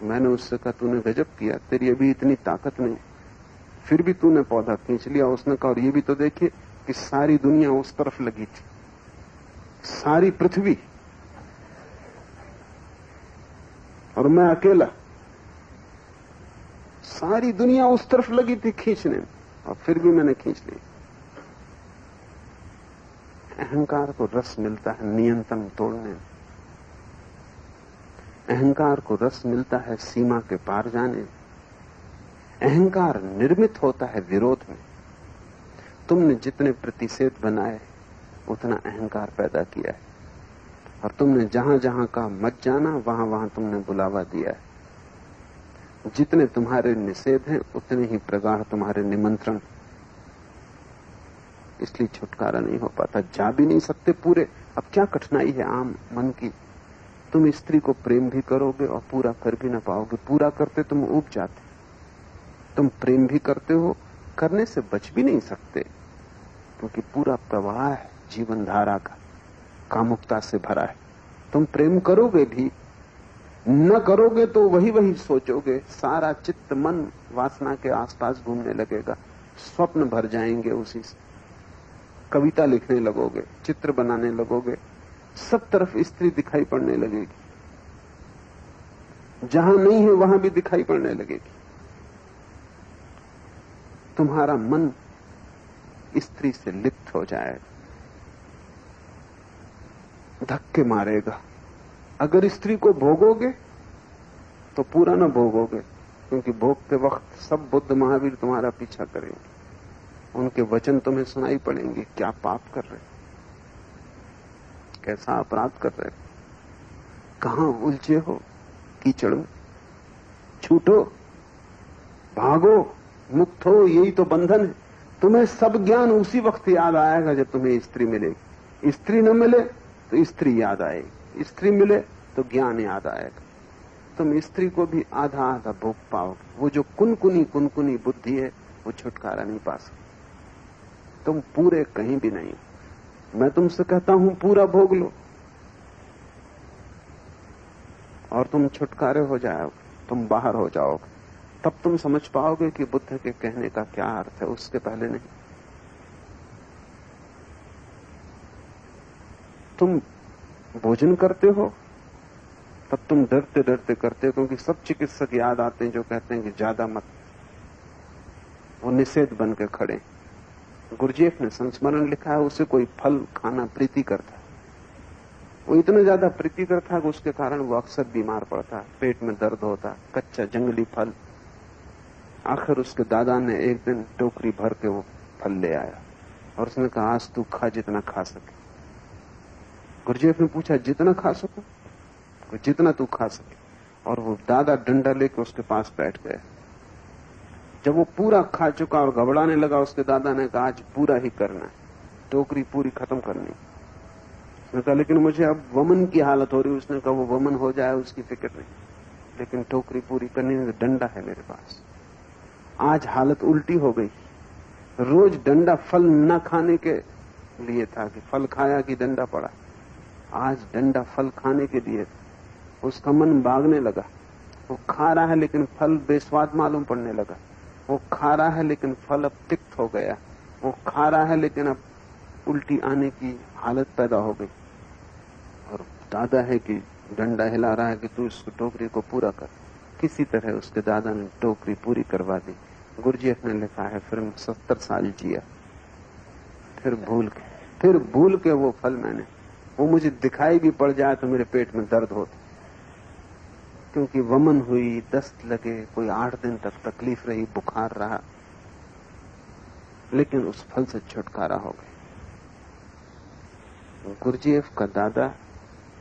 मैंने उससे कहा तूने गजब किया, तेरी अभी इतनी ताकत नहीं, फिर भी तूने पौधा खींच लिया। उसने कहा और ये भी तो देखिए कि सारी दुनिया उस तरफ लगी थी, सारी पृथ्वी, और मैं अकेला। सारी दुनिया उस तरफ लगी थी खींचने में, और फिर भी मैंने खींच लिया। अहंकार को रस मिलता है नियंत्रण तोड़ने में। अहंकार को रस मिलता है सीमा के पार जाने में। अहंकार निर्मित होता है विरोध में। तुमने जितने प्रतिषेध बनाए उतना अहंकार पैदा किया है, और तुमने जहां जहां कहा मत जाना वहां वहां तुमने बुलावा दिया है। जितने तुम्हारे निषेध हैं उतने ही प्रगाढ़ तुम्हारे निमंत्रण। इसलिए छुटकारा नहीं हो पाता, जा भी नहीं सकते पूरे। अब क्या कठिनाई है आम मन की। तुम स्त्री को प्रेम भी करोगे और पूरा कर भी ना पाओगे। पूरा करते तुम ऊब जाते, तुम प्रेम भी करते हो, करने से बच भी नहीं सकते, क्योंकि पूरा प्रवाह है जीवन धारा का कामुकता से भरा है। तुम प्रेम करोगे भी, न करोगे तो वही वही सोचोगे। सारा चित्त मन वासना के आसपास घूमने लगेगा, स्वप्न भर जाएंगे उसी से। कविता लिखने लगोगे, चित्र बनाने लगोगे, सब तरफ स्त्री दिखाई पड़ने लगेगी। जहां नहीं है वहां भी दिखाई पड़ने लगेगी। तुम्हारा मन स्त्री से लिप्त हो जाएगा, धक्के मारेगा। अगर स्त्री को भोगोगे तो पूरा ना भोगोगे, क्योंकि भोगते वक्त सब बुद्ध महावीर तुम्हारा पीछा करेंगे। उनके वचन तुम्हें सुनाई पड़ेंगे, क्या पाप कर रहे, कैसा अपराध कर रहे, कहां उलझे हो कीचड़ में, छूटो, भागो, मुक्त हो, यही तो बंधन है। तुम्हें सब ज्ञान उसी वक्त याद आएगा जब तुम्हें स्त्री मिलेगी। स्त्री न मिले तो स्त्री याद आएगी, स्त्री मिले तो ज्ञान याद आएगा। तुम स्त्री को भी आधा आधा भोग पाओगे। वो जो कुनकुनी बुद्धि है वो छुटकारा नहीं पा सकती। तुम पूरे कहीं भी नहीं। मैं तुमसे कहता हूं पूरा भोग लो और तुम छुटकारे हो जाओगे, तुम बाहर हो जाओगे। तब तुम समझ पाओगे कि बुद्ध के कहने का क्या अर्थ है, उसके पहले नहीं। तुम भोजन करते हो तब तुम डरते डरते करते हो, क्योंकि सब चिकित्सक याद आते हैं जो कहते हैं कि ज्यादा मत। वो निषेध बन के खड़े। गुरुजीएफ ने संस्मरण लिखा है, उसे कोई फल खाना प्रीति करता है, वो इतना ज्यादा प्रीति करता है कि उसके कारण वो अक्सर बीमार पड़ता है, पेट में दर्द होता है, कच्चा जंगली फल। आखिर उसके दादा ने एक दिन टोकरी भर के वो फल ले आया और उसने कहा आज तू खा जितना खा सके। गुरुजीएफ ने पूछा जितना खा सको? जितना तू खा सके। और वो दादा डंडा लेके उसके पास बैठ गया। जब वो पूरा खा चुका और घबराने लगा, उसके दादा ने कहा आज पूरा ही करना है, टोकरी पूरी खत्म करनी। उसने कहा लेकिन मुझे अब वमन की हालत हो रही है। उसने कहा वो वमन हो जाए उसकी फिक्र नहीं, लेकिन टोकरी पूरी करनी है। डंडा है मेरे पास। आज हालत उल्टी हो गई। रोज डंडा फल न खाने के लिए था कि फल खाया कि डंडा पड़ा। आज डंडा फल खाने के लिए। उसका मन भागने लगा। वो खा रहा है लेकिन फल बेस्वाद मालूम पड़ने लगा। वो खा रहा है लेकिन फल अब तिक्त हो गया। वो खा रहा है लेकिन अब उल्टी आने की हालत पैदा हो गई। और दादा है कि डंडा हिला रहा है कि तू इस टोकरी को पूरा कर। किसी तरह उसके दादा ने टोकरी पूरी करवा दी। गुरजीएफ ने लिखा है फिर 70 साल जिया। फिर भूल के वो फल मैंने, वो मुझे दिखाई भी पड़ जाए तो मेरे पेट में दर्द होता, क्योंकि वमन हुई, दस्त लगे, कोई 8 दिन तक तकलीफ रही, बुखार रहा, लेकिन उस फल से छुटकारा हो गया। गुरजीएफ का दादा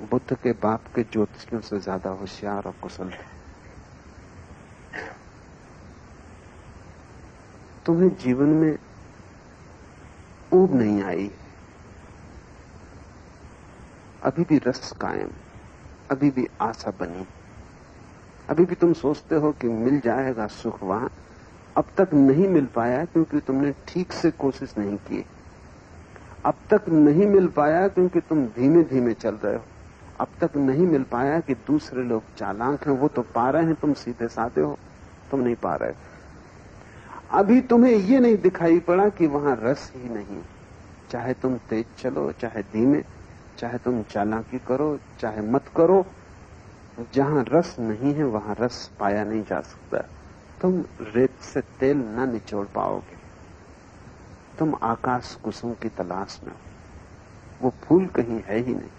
बुद्ध के बाप के ज्योतिषियों से ज्यादा होशियार और कुशल थे। तुम्हें जीवन में ऊब नहीं आई, अभी भी रस कायम, अभी भी आशा बनी, अभी भी तुम सोचते हो कि मिल जाएगा सुख वहां। अब तक नहीं मिल पाया क्योंकि तुमने ठीक से कोशिश नहीं की। अब तक नहीं मिल पाया क्योंकि तुम धीमे धीमे चल रहे हो। अब तक नहीं मिल पाया कि दूसरे लोग चालाक हैं, वो तो पा रहे हैं, तुम सीधे साधे हो, तुम नहीं पा रहे। अभी तुम्हें ये नहीं दिखाई पड़ा कि वहां रस ही नहीं। चाहे तुम तेज चलो, चाहे धीमे, चाहे तुम चालाकी करो, चाहे मत करो, जहां रस नहीं है वहां रस पाया नहीं जा सकता। तुम रेत से तेल न निचोड़ पाओगे। तुम आकाश कुसुम की तलाश में हो, वो फूल कहीं है ही नहीं।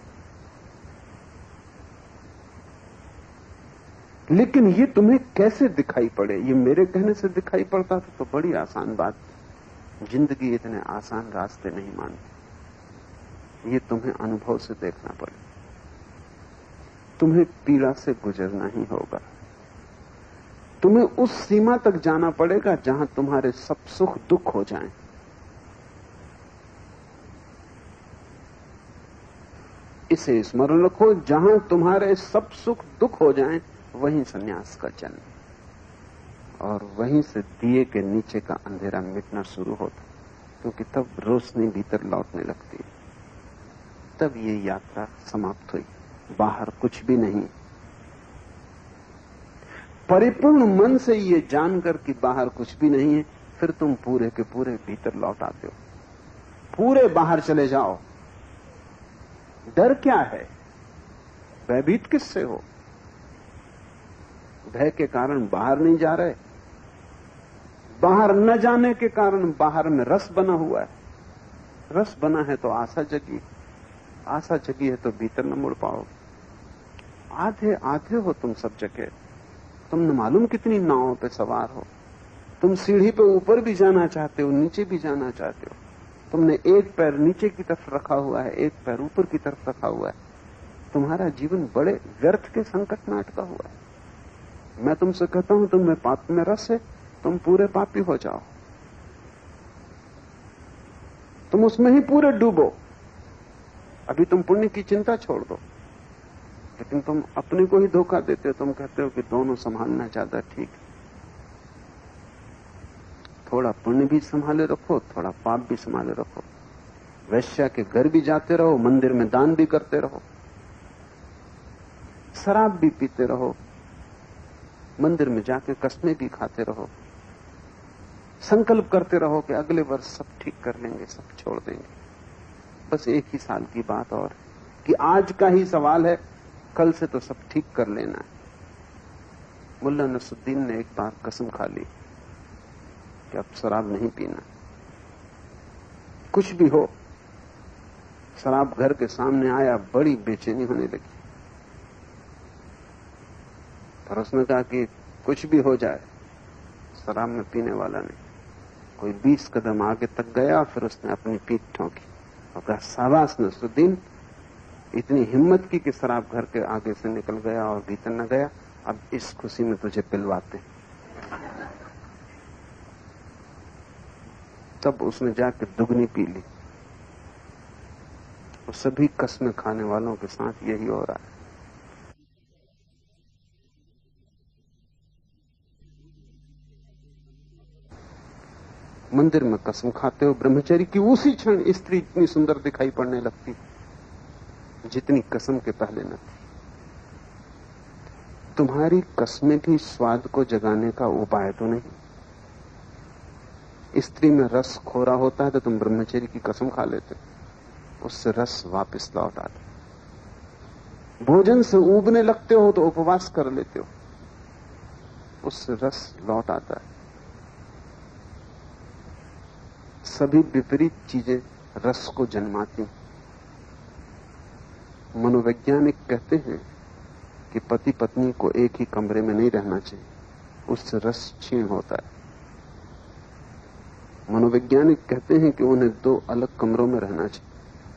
लेकिन ये तुम्हें कैसे दिखाई पड़े? ये मेरे कहने से दिखाई पड़ता था तो बड़ी आसान बात। जिंदगी इतने आसान रास्ते नहीं मानती। ये तुम्हें अनुभव से देखना पड़े। तुम्हें पीड़ा से गुजरना ही होगा। तुम्हें उस सीमा तक जाना पड़ेगा जहां तुम्हारे सब सुख दुख हो जाएं। इसे स्मरण रखो, जहां तुम्हारे सब सुख दुख हो जाएं, वहीं संन्यास का जन्म। और वहीं से दिए के नीचे का अंधेरा मिटना शुरू होता, क्योंकि तब रोशनी भीतर लौटने लगती है। तब ये यात्रा समाप्त हुई। बाहर कुछ भी नहीं। परिपूर्ण मन से ये जानकर कि बाहर कुछ भी नहीं है, फिर तुम पूरे के पूरे भीतर लौट आते हो। पूरे बाहर चले जाओ। डर क्या है? भयभीत किससे हो? भय के कारण बाहर नहीं जा रहे। बाहर न जाने के कारण बाहर में रस बना हुआ है। रस बना है तो आशा जगी, आशा जगी है तो भीतर न मुड़ पाओगे। आधे आधे हो तुम सब जगह। तुम न मालूम कितनी नावों पे सवार हो। तुम सीढ़ी पे ऊपर भी जाना चाहते हो, नीचे भी जाना चाहते हो। तुमने एक पैर नीचे की तरफ रखा हुआ है, एक पैर ऊपर की तरफ रखा हुआ है। तुम्हारा जीवन बड़े व्यर्थ के संकट में अटका हुआ है। मैं तुमसे कहता हूं तुम्हें पाप में रस है, तुम पूरे पापी हो जाओ। तुम उसमें ही पूरे डूबो। अभी तुम पुण्य की चिंता छोड़ दो। लेकिन तुम अपने को ही धोखा देते हो। तुम कहते हो कि दोनों संभालना ज्यादा ठीक है। थोड़ा पुण्य भी संभाले रखो, थोड़ा पाप भी संभाले रखो। वैश्या के घर भी जाते रहो, मंदिर में दान भी करते रहो, शराब भी पीते रहो, मंदिर में जाके कस्में भी खाते रहो। संकल्प करते रहो कि अगले वर्ष सब ठीक कर लेंगे, सब छोड़ देंगे। बस एक ही साल की बात और कि आज का ही सवाल है, कल से तो सब ठीक कर लेना है। मुल्ला नसरुद्दीन ने एक बार कसम खा ली कि अब शराब नहीं पीना। कुछ भी हो, शराब घर के सामने आया, बड़ी बेचैनी होने लगी। पर उसने कहा कि कुछ भी हो जाए, शराब में पीने वाला नहीं। कोई 20 कदम आगे तक गया, फिर उसने अपनी पीठ ठोंकी और कहा, शाबाश नसरुद्दीन, इतनी हिम्मत की कि शराब घर के आगे से निकल गया और भीतर न गया। अब इस खुशी में तुझे पिलवाते। तब उसने जाकर दुगनी पी ली वो सभी कसमें खाने वालों के साथ यही हो रहा है। मंदिर में कसम खाते हो ब्रह्मचर्य की, उसी क्षण स्त्री इतनी सुंदर दिखाई पड़ने लगती जितनी कसम के पहले न थी। तुम्हारी कसमें भी स्वाद को जगाने का उपाय तो नहीं। स्त्री में रस खोरा होता है तो तुम ब्रह्मचर्य की कसम खा लेते, उससे रस वापस लौट आता। भोजन से ऊबने लगते हो तो उपवास कर लेते हो, उससे रस लौट आता है। सभी विपरीत चीजें रस को जन्माती। मनोवैज्ञानिक कहते हैं कि पति पत्नी को एक ही कमरे में नहीं रहना चाहिए, उससे रस क्षीण होता है। मनोवैज्ञानिक कहते हैं कि उन्हें 2 अलग कमरों में रहना चाहिए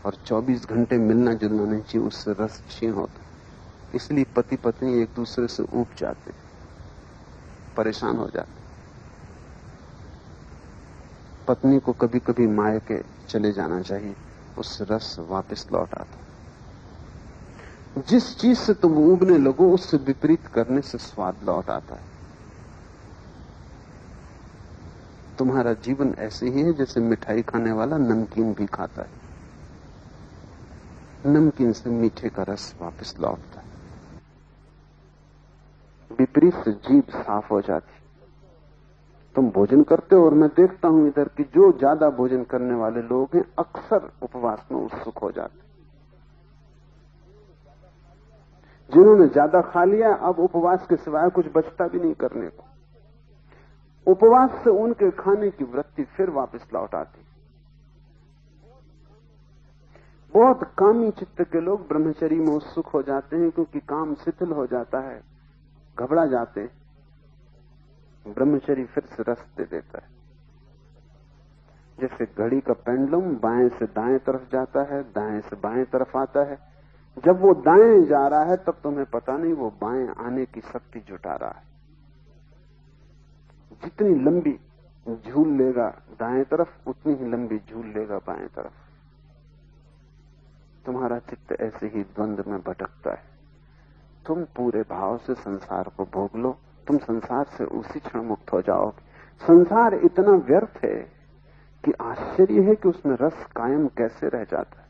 और 24 घंटे मिलना जुलना नहीं चाहिए, उससे रस क्षीण होता है। इसलिए पति पत्नी एक दूसरे से ऊब जाते, परेशान हो जाते। पत्नी को कभी कभी मायके चले जाना चाहिए, उससे रस वापस लौट आता। जिस चीज से तुम ऊबने लगो उससे विपरीत करने से स्वाद लौट आता है। तुम्हारा जीवन ऐसे ही है जैसे मिठाई खाने वाला नमकीन भी खाता है, नमकीन से मीठे का रस वापस लौटता है। विपरीत से जीभ साफ हो जाती। तुम भोजन करते हो और मैं देखता हूं इधर कि जो ज्यादा भोजन करने वाले लोग हैं अक्सर उपवास में उत्सुक हो जाते। जिन्होंने ज्यादा खा लिया अब उपवास के सिवाय कुछ बचता भी नहीं करने को। उपवास से उनके खाने की वृत्ति फिर वापस लौट आती। बहुत कामी चित्त के लोग ब्रह्मचर्य में उत्सुक हो जाते हैं क्योंकि काम शिथिल हो जाता है, घबरा जाते हैं। ब्रह्मचर्य फिर से रस दे देता है। जैसे घड़ी का पेंडुलम बाएं से दाएं तरफ जाता है, दाएं से बाएं तरफ आता है। जब वो दाएं जा रहा है तब तुम्हें पता नहीं वो बाएं आने की शक्ति जुटा रहा है। जितनी लंबी झूल लेगा दाएं तरफ उतनी ही लंबी झूल लेगा बाएं तरफ। तुम्हारा चित्त ऐसे ही द्वंद्व में भटकता है। तुम पूरे भाव से संसार को भोग लो, तुम संसार से उसी क्षण मुक्त हो जाओगे। संसार इतना व्यर्थ है कि आश्चर्य है कि उसमें रस कायम कैसे रह जाता है।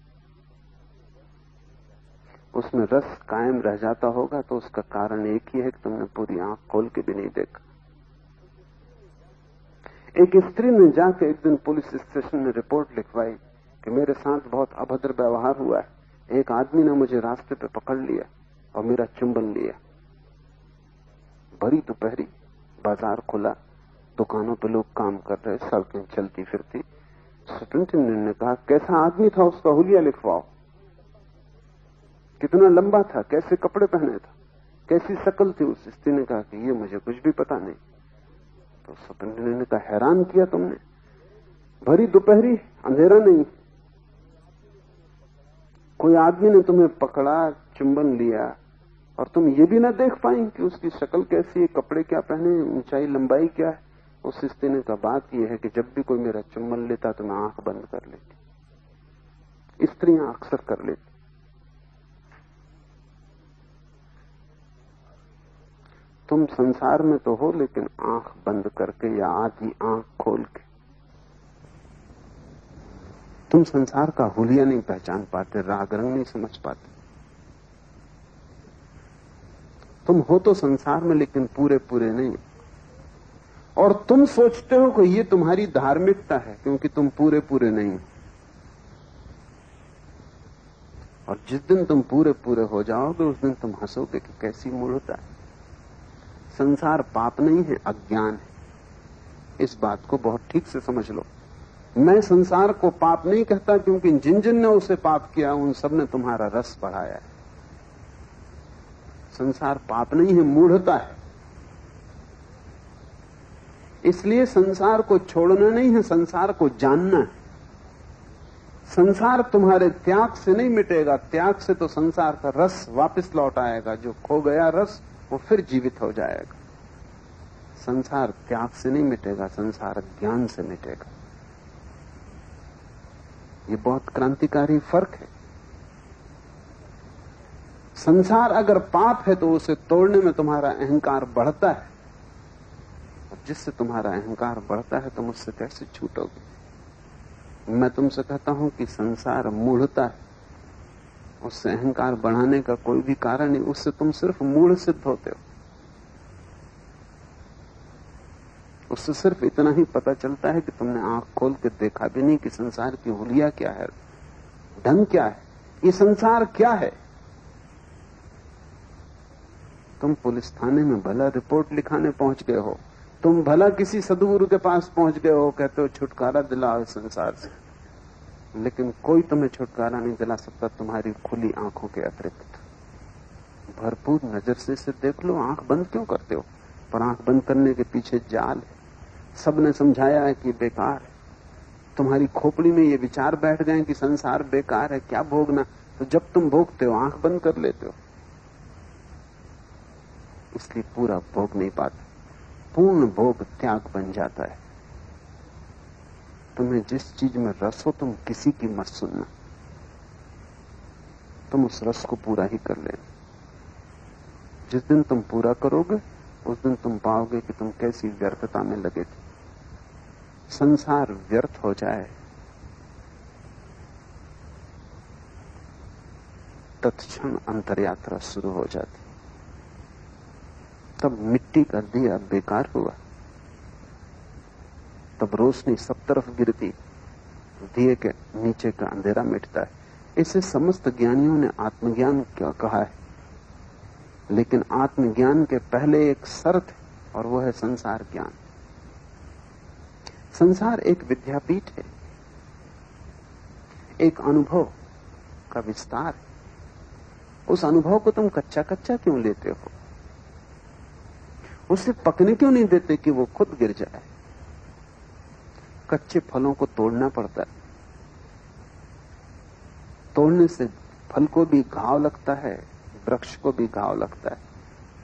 उसमें रस कायम रह जाता होगा तो उसका कारण एक ही है कि तुमने पूरी आंख खोल के भी नहीं देखा। एक स्त्री ने जाके एक दिन पुलिस स्टेशन में रिपोर्ट लिखवाई कि मेरे साथ बहुत अभद्र व्यवहार हुआ है। एक आदमी ने मुझे रास्ते पे पकड़ लिया और मेरा चुंबन लिया। भरी दोपहरी, बाजार खुला, दुकानों पे लोग काम कर रहे, सड़कें चलती फिरती। सुप्रिंटेंडेंट ने कहा कैसा आदमी था, उसका हुलिया लिखवाओ। कितना लंबा था, कैसे कपड़े पहने था, कैसी शक्ल थी। उस स्त्री ने कहा कि ये मुझे कुछ भी पता नहीं। तो सुप्रिंटेंडेंट ने कहा हैरान किया तुमने, भरी दोपहरी, अंधेरा नहीं, कोई आदमी ने तुम्हें पकड़ा, चुंबन लिया और तुम ये भी ना देख पाई कि उसकी शक्ल कैसी है, कपड़े क्या पहने, ऊंचाई लंबाई क्या है। उस स्त्री ने कहा बात यह है कि जब भी कोई मेरा चुंबन लेता तो मैं आंख बंद कर लेती। स्त्रियां अक्सर कर लेती। तुम संसार में तो हो लेकिन आंख बंद करके या आधी आंख खोल के। तुम संसार का हुलिया नहीं पहचान पाते, राग रंग नहीं समझ पाते। तुम हो तो संसार में लेकिन पूरे पूरे नहीं। और तुम सोचते हो कि ये तुम्हारी धार्मिकता है क्योंकि तुम पूरे पूरे नहीं। और जिस दिन तुम पूरे पूरे हो जाओगे उस दिन तुम हंसोगे कि कैसी मूढ़ता है। संसार पाप नहीं है, अज्ञान है। इस बात को बहुत ठीक से समझ लो। मैं संसार को पाप नहीं कहता क्योंकि जिन जिन ने उसे पाप किया उन सब ने तुम्हारा रस बढ़ाया है। संसार पाप नहीं है, मूढ़ता है। इसलिए संसार को छोड़ना नहीं है, संसार को जानना है। संसार तुम्हारे त्याग से नहीं मिटेगा, त्याग से तो संसार का रस वापस लौट आएगा। जो खो गया रस वो फिर जीवित हो जाएगा। संसार त्याग से नहीं मिटेगा, संसार ज्ञान से मिटेगा। ये बहुत क्रांतिकारी फर्क है। संसार अगर पाप है तो उसे तोड़ने में तुम्हारा अहंकार बढ़ता है, और जिससे तुम्हारा अहंकार बढ़ता है तुम उससे कैसे छूटोगे? मैं तुमसे कहता हूं कि संसार मूढ़ता है, उससे अहंकार बढ़ाने का कोई भी कारण नहीं, उससे तुम सिर्फ मूढ़ सिद्ध होते हो। उससे सिर्फ इतना ही पता चलता है कि तुमने आंख खोल के देखा भी नहीं कि संसार की हुलिया क्या है, ढंग क्या है, ये संसार क्या है। तुम पुलिस थाने में भला रिपोर्ट लिखाने पहुंच गए हो, तुम भला किसी सदगुरु के पास पहुंच गए हो, कहते हो छुटकारा दिलाओ संसार से, लेकिन कोई तुम्हें छुटकारा नहीं दिला सकता तुम्हारी खुली आंखों के अतिरिक्त। भरपूर नजर से इसे देख लो, आंख बंद क्यों करते हो? पर आंख बंद करने के पीछे जाल है, सबने समझाया है कि बेकार है, तुम्हारी खोपड़ी में ये विचार बैठ गए कि संसार बेकार है, क्या भोगना, तो जब तुम भोगते हो आंख बंद कर लेते हो, इसलिए पूरा भोग नहीं पाते। पूर्ण भोग त्याग बन जाता है। तुम्हें जिस चीज में रस हो तुम किसी की मत सुनना, तुम उस रस को पूरा ही कर लेना। जिस दिन तुम पूरा करोगे उस दिन तुम पाओगे कि तुम कैसी व्यर्थता में लगे थे। संसार व्यर्थ हो जाए तत्क्षण अंतरयात्रा शुरू हो जाती, तब मिट्टी का दिया बेकार हुआ, तब रोशनी सब तरफ गिरती, दिए के नीचे का अंधेरा मिटता है। इसे समस्त ज्ञानियों ने आत्मज्ञान क्या कहा है, लेकिन आत्मज्ञान के पहले एक शर्त है और वह है संसार ज्ञान। संसार एक विद्यापीठ है, एक अनुभव का विस्तार है। उस अनुभव को तुम कच्चा कच्चा क्यों लेते हो? उसे पकने क्यों नहीं देते कि वो खुद गिर जाए? कच्चे फलों को तोड़ना पड़ता है, तोड़ने से फल को भी घाव लगता है, वृक्ष को भी घाव लगता है।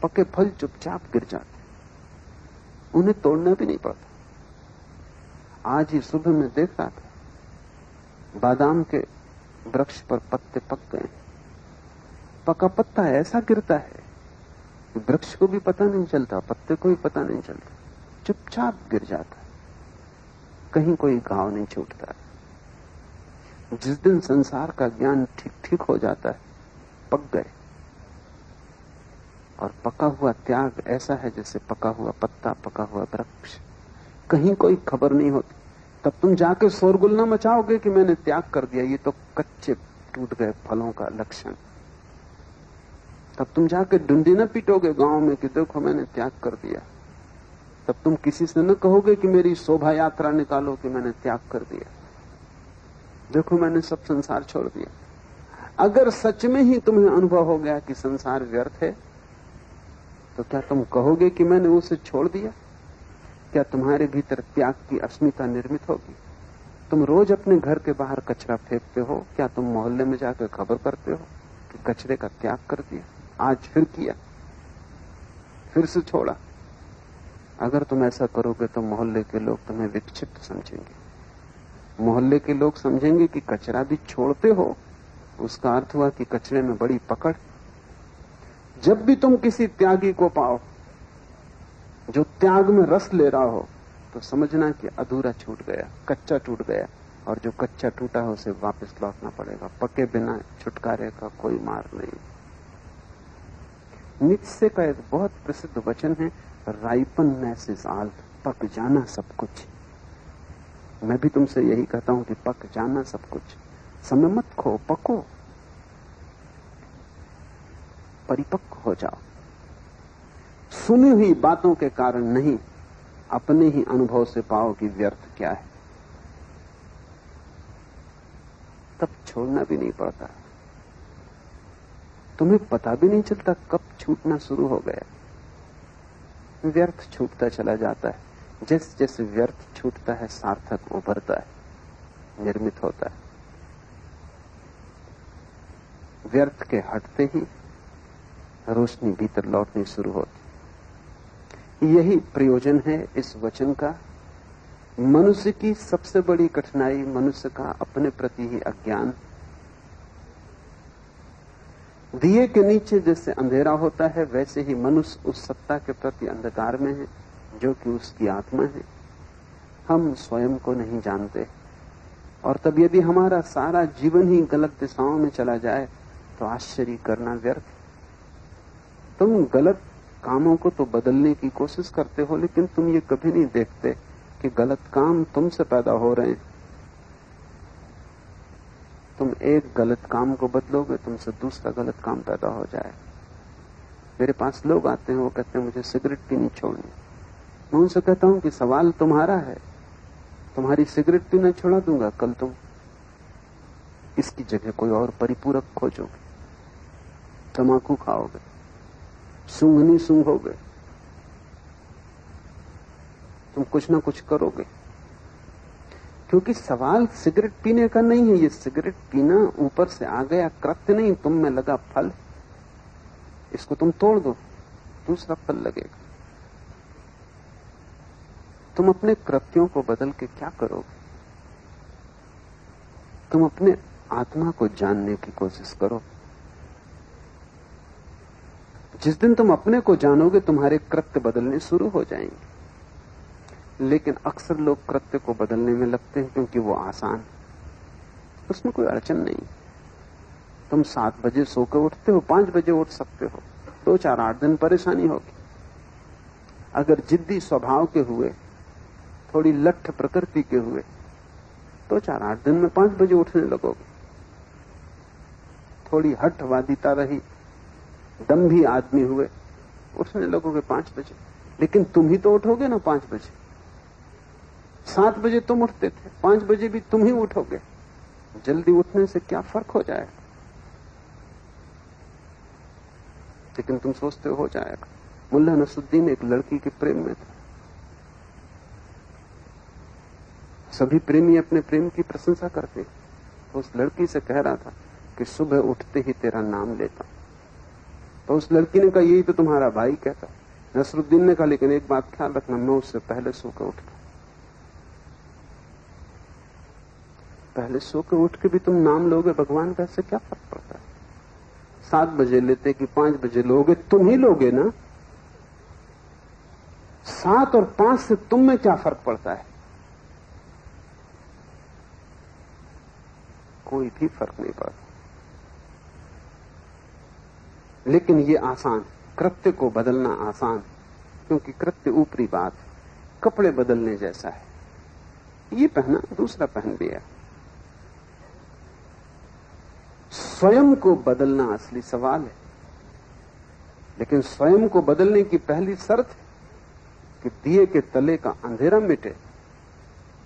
पके फल चुपचाप गिर जाते, उन्हें तोड़ना भी नहीं पड़ता। आज ही सुबह में देख रहा था, बादाम के वृक्ष पर पत्ते पक गए, पका पत्ता ऐसा गिरता है वृक्ष को भी पता नहीं चलता, पत्ते को भी पता नहीं चलता, चुपचाप गिर जाता है, कहीं कोई घाव नहीं छूटता। जिस दिन संसार का ज्ञान ठीक ठीक हो जाता है, पक गए। और पका हुआ त्याग ऐसा है जैसे पका हुआ पत्ता, पका हुआ वृक्ष, कहीं कोई खबर नहीं होती। तब तुम जाके शोरगुल न मचाओगे कि मैंने त्याग कर दिया, ये तो कच्चे टूट गए फलों का लक्षण। तब तुम जाके डुंडी न पीटोगे गांव में कि देखो मैंने त्याग कर दिया। तब तुम किसी से न कहोगे कि मेरी शोभा यात्रा निकालो कि मैंने त्याग कर दिया, देखो मैंने सब संसार छोड़ दिया। अगर सच में ही तुम्हें अनुभव हो गया कि संसार व्यर्थ है, तो क्या तुम कहोगे कि मैंने उसे छोड़ दिया? क्या तुम्हारे भीतर त्याग की अस्मिता निर्मित होगी? तुम रोज अपने घर के बाहर कचरा फेंकते हो, क्या तुम मोहल्ले में जाकर खबर करते हो कि कचरे का त्याग कर दिया, आज फिर किया, फिर से छोड़ा? अगर तुम ऐसा करोगे तो मोहल्ले के लोग तुम्हें विक्षिप्त समझेंगे। मोहल्ले के लोग समझेंगे कि कचरा भी छोड़ते हो, उसका अर्थ हुआ कि कचरे में बड़ी पकड़। जब भी तुम किसी त्यागी को पाओ जो त्याग में रस ले रहा हो, तो समझना कि अधूरा छूट गया, कच्चा टूट गया, और जो कच्चा टूटा है उसे वापस लौटना पड़ेगा। पके बिना छुटकारे का कोई मार्ग नहीं। नीत्शे का एक बहुत प्रसिद्ध वचन है, राइपननेस इज ऑल, पक जाना सब कुछ। मैं भी तुमसे यही कहता हूं कि पक जाना सब कुछ। समय मत खो, पको, परिपक्व हो जाओ। सुनी हुई बातों के कारण नहीं, अपने ही अनुभव से पाओ कि व्यर्थ क्या है, तब छोड़ना भी नहीं पड़ता। तुम्हें पता भी नहीं चलता कब छूटना शुरू हो गया। व्यर्थ छूटता चला जाता है। जैसे जैसे व्यर्थ छूटता है, सार्थक उभरता है, निर्मित होता है। व्यर्थ के हटते ही रोशनी भीतर लौटनी शुरू होती। यही प्रयोजन है इस वचन का। मनुष्य की सबसे बड़ी कठिनाई मनुष्य का अपने प्रति ही अज्ञान। दिए के नीचे जैसे अंधेरा होता है, वैसे ही मनुष्य उस सत्ता के प्रति अंधकार में है जो कि उसकी आत्मा है। हम स्वयं को नहीं जानते, और तब यदि हमारा सारा जीवन ही गलत दिशाओं में चला जाए तो आश्चर्य करना व्यर्थ है। तुम गलत कामों को तो बदलने की कोशिश करते हो, लेकिन तुम ये कभी नहीं देखते कि गलत काम तुमसे पैदा हो रहे हैं। तुम एक गलत काम को बदलोगे, तुमसे दूसरा गलत काम पैदा हो जाए। मेरे पास लोग आते हैं, वो कहते हैं मुझे सिगरेट पीनी छोड़नी। मैं उनसे कहता हूं कि सवाल तुम्हारा है, तुम्हारी सिगरेट पीना छोड़ा दूंगा, कल तुम इसकी जगह कोई और परिपूरक खोजोगे, तम्बाकू खाओगे, सूंघनी सूंघोगे, तुम कुछ ना कुछ करोगे। क्योंकि सवाल सिगरेट पीने का नहीं है, ये सिगरेट पीना ऊपर से आ गया कृत्य नहीं, तुम में लगा फल। इसको तुम तोड़ दो, दूसरा फल लगेगा। तुम अपने कृत्यों को बदल के क्या करोगे? तुम अपने आत्मा को जानने की कोशिश करो। जिस दिन तुम अपने को जानोगे, तुम्हारे कृत्य बदलने शुरू हो जाएंगे। लेकिन अक्सर लोग कृत्य को बदलने में लगते हैं क्योंकि वो आसान है, उसमें कोई अड़चन नहीं। तुम 7 बजे सो के उठते हो, 5 बजे उठ सकते हो, 2, 4, 8 दिन परेशानी होगी। अगर जिद्दी स्वभाव के हुए, थोड़ी लठ प्रकृति के हुए, 2, 4, 8 दिन में 5 बजे उठने लगोगे। थोड़ी हठवादिता रही, दम्भी आदमी हुए, उठने लगोगे 5 बजे। लेकिन तुम ही तो उठोगे ना 5 बजे। 7 बजे तुम उठते थे, 5 बजे भी तुम ही उठोगे। जल्दी उठने से क्या फर्क हो जाएगा? लेकिन तुम सोचते हो जाएगा। मुल्ला नसरुद्दीन एक लड़की के प्रेम में था। सभी प्रेमी अपने प्रेम की प्रशंसा करते। उस लड़की से कह रहा था कि सुबह उठते ही तेरा नाम लेता। तो उस लड़की ने कहा, यही तो तुम्हारा भाई कहता। नसरुद्दीन ने कहा, लेकिन एक बात ख्याल रखना, मैं उससे पहले सो के उठता। पहले सो के उठ के भी तुम नाम लोगे भगवान का, इससे क्या फर्क पड़ता है? 7 बजे लेते कि 5 बजे लोगे, तुम ही लोगे ना। 7 और 5 से तुम में क्या फर्क पड़ता है? कोई भी फर्क नहीं पड़ता। लेकिन ये आसान, कृत्य को बदलना आसान, क्योंकि कृत्य ऊपरी बात है, कपड़े बदलने जैसा है। ये पहना, दूसरा पहन लिया। स्वयं को बदलना असली सवाल है। लेकिन स्वयं को बदलने की पहली शर्त है कि दिए के तले का अंधेरा मिटे।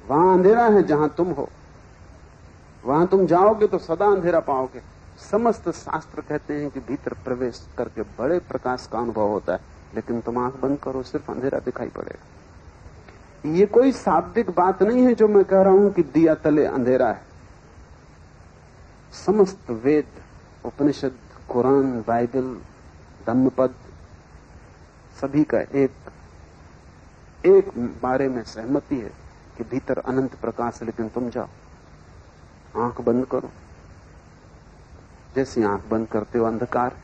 वहां अंधेरा है जहां तुम हो, वहां तुम जाओगे तो सदा अंधेरा पाओगे। समस्त शास्त्र कहते हैं कि भीतर प्रवेश करके बड़े प्रकाश का अनुभव होता है, लेकिन तुम आंख बंद करो, सिर्फ अंधेरा दिखाई पड़ेगा। ये कोई शाब्दिक बात नहीं है जो मैं कह रहा हूं कि दिया तले अंधेरा है। समस्त वेद, उपनिषद, कुरान, बाइबल, धम्मपद, सभी का एक बारे में सहमति है कि भीतर अनंत प्रकाश है। लेकिन तुम जाओ, आंख बंद करो, जैसे आंख बंद करते हो अंधकार।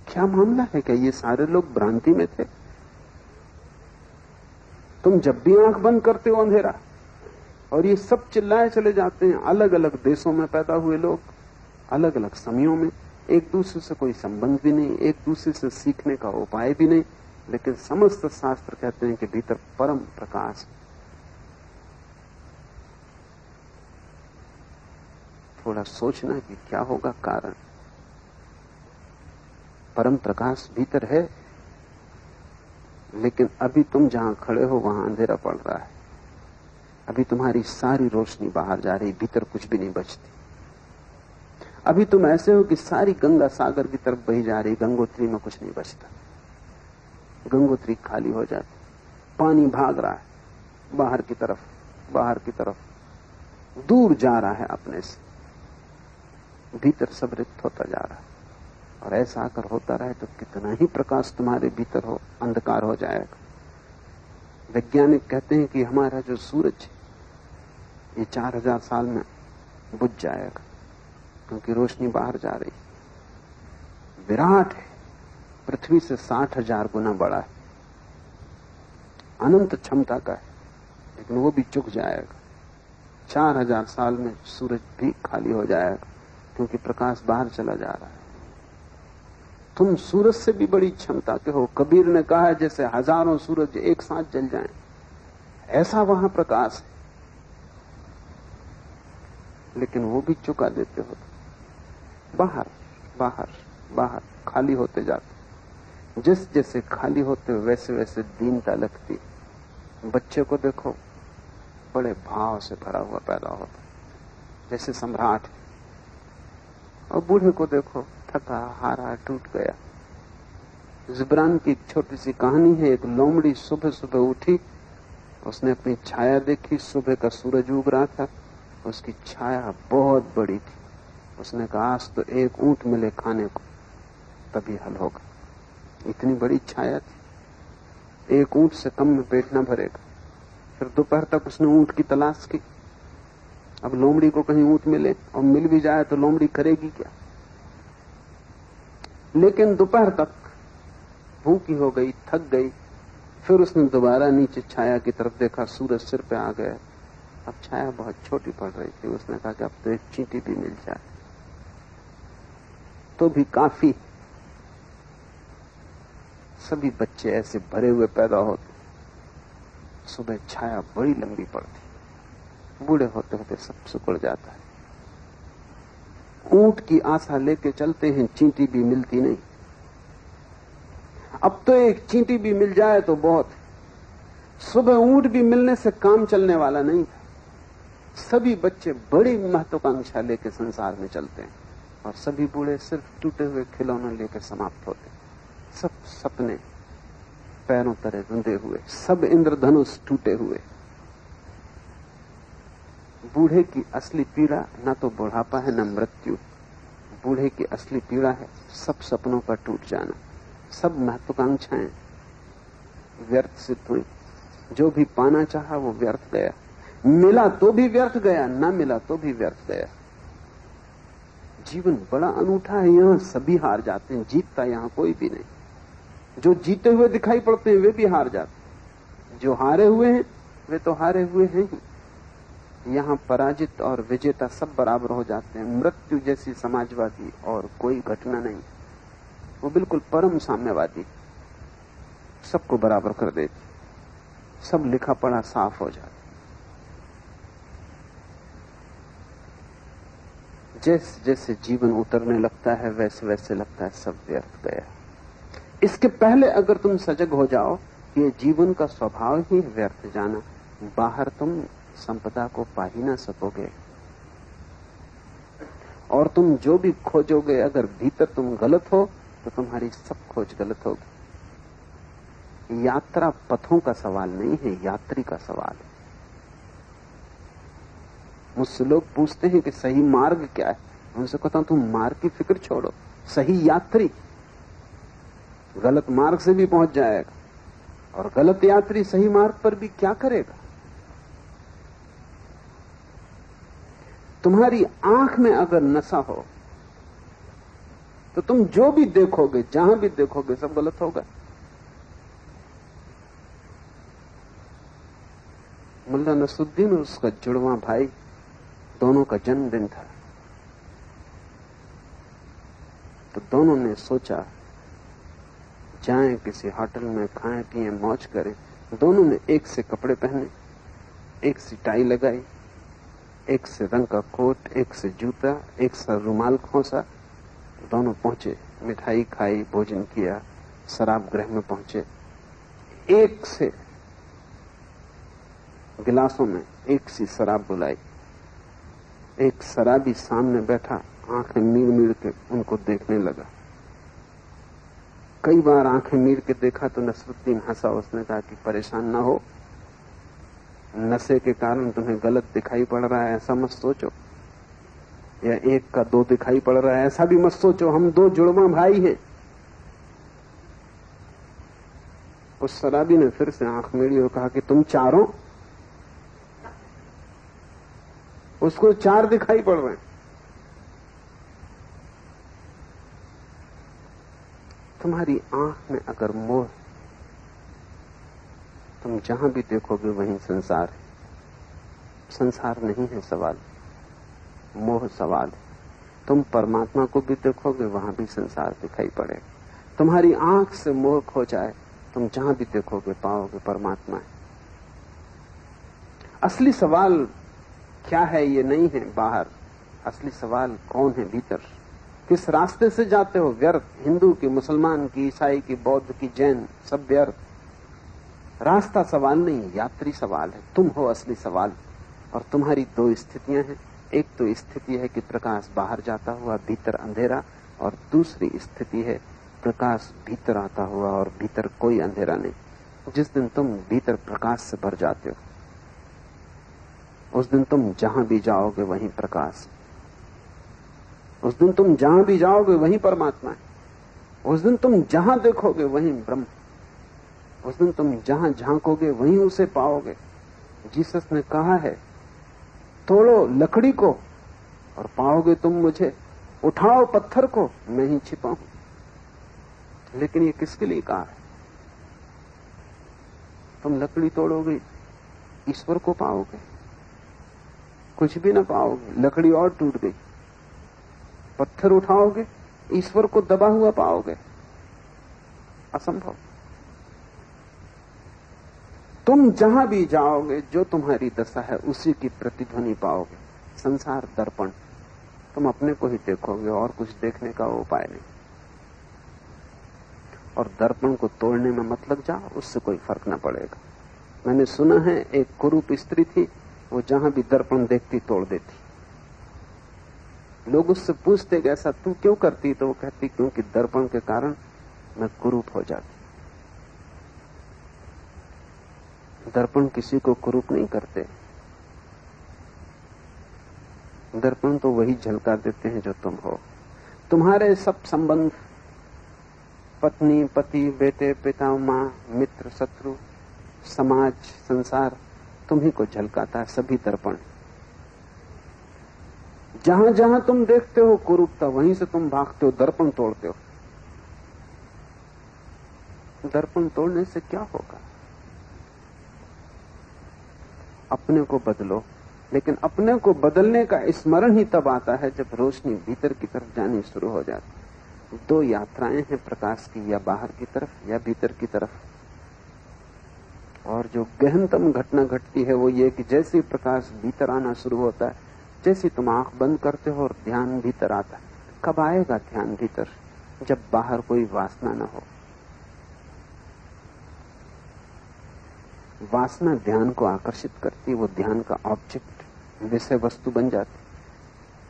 क्या मामला है? क्या ये सारे लोग भ्रांति में थे? तुम जब भी आंख बंद करते हो अंधेरा, और ये सब चिल्लाए चले जाते हैं। अलग अलग देशों में पैदा हुए लोग, अलग अलग समयों में, एक दूसरे से कोई संबंध भी नहीं, एक दूसरे से सीखने का उपाय भी नहीं, लेकिन समस्त शास्त्र कहते हैं कि भीतर परम प्रकाश। थोड़ा सोचना कि क्या होगा कारण। परम प्रकाश भीतर है, लेकिन अभी तुम जहां खड़े हो वहां अंधेरा पड़ रहा है। अभी तुम्हारी सारी रोशनी बाहर जा रही, भीतर कुछ भी नहीं बचती। अभी तुम ऐसे हो कि सारी गंगा सागर की तरफ बही जा रही, गंगोत्री में कुछ नहीं बचता। गंगोत्री खाली हो जाती, पानी भाग रहा है बाहर की तरफ, बाहर की तरफ, दूर जा रहा है अपने से। भीतर सब रिक्त होता जा रहा है। और ऐसा अगर होता रहे तो कितना ही प्रकाश तुम्हारे भीतर हो, अंधकार हो जाएगा। वैज्ञानिक कहते हैं कि हमारा जो सूरज ये 4000 साल में बुझ जाएगा, क्योंकि रोशनी बाहर जा रही। विराट है, पृथ्वी से 60,000 गुना बड़ा है, अनंत क्षमता का है, लेकिन वो भी चुक जाएगा। 4000 साल में सूरज भी खाली हो जाएगा, क्योंकि प्रकाश बाहर चला जा रहा है। तुम सूरज से भी बड़ी क्षमता के हो। कबीर ने कहा है जैसे हजारों सूरज एक साथ जल जाएं, ऐसा वहां प्रकाश है, लेकिन वो भी चुका देते हो। बाहर बाहर बाहर खाली होते जाते। जिस जैसे खाली होते वैसे वैसे दीनता लगती। बच्चे को देखो, बड़े भाव से भरा हुआ पैदा होता, जैसे सम्राट है। और बूढ़े को देखो, थका हारा टूट गया। जिब्रान की एक छोटी सी कहानी है। एक लोमड़ी सुबह सुबह उठी, उसने अपनी छाया देखी। सुबह का सूरज उग रहा था, उसकी छाया बहुत बड़ी थी। उसने कहा आज तो एक ऊंट मिले खाने को तभी हल होगा। इतनी बड़ी छाया थी, एक ऊंट से कम में पेट न भरेगा। फिर दोपहर तक उसने ऊंट की तलाश की। अब लोमड़ी को कहीं ऊंट मिले, और मिल भी जाए तो लोमड़ी करेगी क्या। लेकिन दोपहर तक भूखी हो गई, थक गई। फिर उसने दोबारा नीचे छाया की तरफ देखा, सूरज सिर पे आ गया। अब छाया बहुत छोटी पड़ रही थी। उसने कहा कि अब तो एक चींटी भी मिल जाए तो भी काफी। सभी बच्चे ऐसे भरे हुए पैदा होते। सुबह छाया बड़ी लंबी पड़ती, बूढ़े होते होते सब सिकुड़ जाता है। ऊंट की आशा लेके चलते हैं, चींटी भी मिलती नहीं। अब तो एक चींटी भी मिल जाए तो बहुत। सुबह ऊंट भी मिलने से काम चलने वाला नहीं था। सभी बच्चे बड़ी महत्वाकांक्षा लेके संसार में चलते हैं, और सभी बूढ़े सिर्फ टूटे हुए खिलौने लेकर समाप्त होते। सब सपने पैरों तले रुंधे हुए, सब इंद्रधनुष टूटे हुए। बूढ़े की असली पीड़ा न तो बुढ़ापा है न मृत्यु। बूढ़े की असली पीड़ा है सब सपनों का टूट जाना। सब महत्वाकांक्षाएं व्यर्थ सिद्ध हुई। जो भी पाना चाहा वो व्यर्थ गया। मिला तो भी व्यर्थ गया, ना मिला तो भी व्यर्थ गया। जीवन बड़ा अनूठा है। यहां सभी हार जाते हैं, जीतता यहां कोई भी नहीं। जो जीते हुए दिखाई पड़ते हैं वे भी हार जाते हैं। जो हारे हुए हैं वे तो हारे हुए हैं ही। यहां पराजित और विजेता सब बराबर हो जाते हैं। मृत्यु जैसी समाजवादी और कोई घटना नहीं। वो बिल्कुल परम साम्यवादी, सबको बराबर कर देती। सब लिखा पढ़ा साफ हो जाता। जैसे जैसे जीवन उतरने लगता है वैसे वैसे लगता है सब व्यर्थ गया। इसके पहले अगर तुम सजग हो जाओ कि ये जीवन का स्वभाव ही व्यर्थ जाना, बाहर तुम संपदा को पा ही ना सकोगे। और तुम जो भी खोजोगे, अगर भीतर तुम गलत हो तो तुम्हारी सब खोज गलत होगी। यात्रा पथों का सवाल नहीं है, यात्री का सवाल है। मुझसे लोग पूछते हैं कि सही मार्ग क्या है। उनसे कहता हूं तुम मार्ग की फिक्र छोड़ो, सही यात्री गलत मार्ग से भी पहुंच जाएगा, और गलत यात्री सही मार्ग पर भी क्या करेगा। तुम्हारी आंख में अगर नशा हो तो तुम जो भी देखोगे, जहां भी देखोगे, सब गलत होगा। मुल्ला नसरुद्दीन और उसका जुड़वा भाई, दोनों का जन्मदिन था। तो दोनों ने सोचा जाएं किसी होटल में, खाएं पिएं मौज करें। दोनों ने एक से कपड़े पहने, एक से टाई लगाई, एक से रंग का कोट, एक से जूता, एक से रुमाल खोसा। दोनों पहुंचे, मिठाई खाई, भोजन किया, शराब गृह में पहुंचे। एक से गिलासों में एक सी शराब बुलाई। एक शराबी सामने बैठा, आंखें मीड़ मीड़ के उनको देखने लगा। कई बार आंखें मीड़ के देखा तो नसरुद्दीन हंसा। उसने कहा कि परेशान ना हो, नशे के कारण तुम्हें गलत दिखाई पड़ रहा है ऐसा मत सोचो, या एक का दो दिखाई पड़ रहा है ऐसा भी मत सोचो। हम दो जुड़वा भाई हैं। उस शराबी ने फिर से आंख मीड़ी और कहा कि तुम चारों। उसको चार दिखाई पड़ रहे हैं। तुम्हारी आंख में अगर मोह, तुम जहां भी देखोगे वहीं संसार है। संसार नहीं है सवाल, मोह सवाल है। तुम परमात्मा को भी देखोगे वहां भी संसार दिखाई पड़ेगा। तुम्हारी आंख से मोह खो जाए, तुम जहां भी देखोगे पाओगे परमात्मा है। असली सवाल क्या है ये नहीं है बाहर, असली सवाल कौन है भीतर। किस रास्ते से जाते हो? व्यर्थ। हिंदू की, मुसलमान की, ईसाई की, बौद्ध की, जैन, सब व्यर्थ। रास्ता सवाल नहीं, यात्री सवाल है। तुम हो असली सवाल। और तुम्हारी दो स्थितियां हैं। एक तो स्थिति है कि प्रकाश बाहर जाता हुआ भीतर अंधेरा, और दूसरी स्थिति है प्रकाश भीतर आता हुआ और भीतर कोई अंधेरा नहीं। जिस दिन तुम भीतर प्रकाश से भर जाते हो, उस दिन तुम जहां भी जाओगे वहीं प्रकाश। उस दिन तुम जहां भी जाओगे वहीं परमात्मा है। उस दिन तुम जहां देखोगे वहीं ब्रह्म। उस दिन तुम जहां झांकोगे वहीं उसे पाओगे। जीसस ने कहा है, तोड़ो लकड़ी को और पाओगे तुम मुझे, उठाओ पत्थर को मैं ही छिपा हूं। लेकिन ये किसके लिए कहा है? तुम लकड़ी तोड़ोगे, ईश्वर को पाओगे? कुछ भी ना पाओगे, लकड़ी और टूट गई। पत्थर उठाओगे, ईश्वर को दबा हुआ पाओगे? असंभव। तुम जहां भी जाओगे जो तुम्हारी दशा है उसी की प्रतिध्वनि पाओगे। संसार दर्पण, तुम अपने को ही देखोगे और कुछ देखने का उपाय नहीं। और दर्पण को तोड़ने में मत लग जाओ, उससे कोई फर्क न पड़ेगा। मैंने सुना है एक कुरूप स्त्री थी, वो जहां भी दर्पण देखती तोड़ देती। लोग उससे पूछते कि ऐसा तू क्यों करती, तो वो कहती क्योंकि दर्पण के कारण मैं कुरूप हो जाती। दर्पण किसी को कुरूप नहीं करते। दर्पण तो वही झलका देते हैं जो तुम हो। तुम्हारे सब संबंध, पत्नी, पति, बेटे, पिता, मां, मित्र, शत्रु, समाज, संसार, तुम्ही को झलकाता है। सभी दर्पण। जहां जहां तुम देखते हो कुरूपता, वहीं से तुम भागते हो, दर्पण तोड़ते हो। दर्पण तोड़ने से क्या होगा? अपने को बदलो। लेकिन अपने को बदलने का स्मरण ही तब आता है जब रोशनी भीतर की तरफ जानी शुरू हो जाती। दो यात्राएं हैं प्रकाश की, या बाहर की तरफ या भीतर की तरफ। और जो गहनतम घटना घटती है वो ये कि जैसे ही प्रकाश भीतर आना शुरू होता है, जैसे तुम आंख बंद करते हो और ध्यान भीतर आता है। कब आएगा ध्यान भीतर? जब बाहर कोई वासना न हो। वासना ध्यान को आकर्षित करती है, वो ध्यान का ऑब्जेक्ट, विषय वस्तु बन जाती।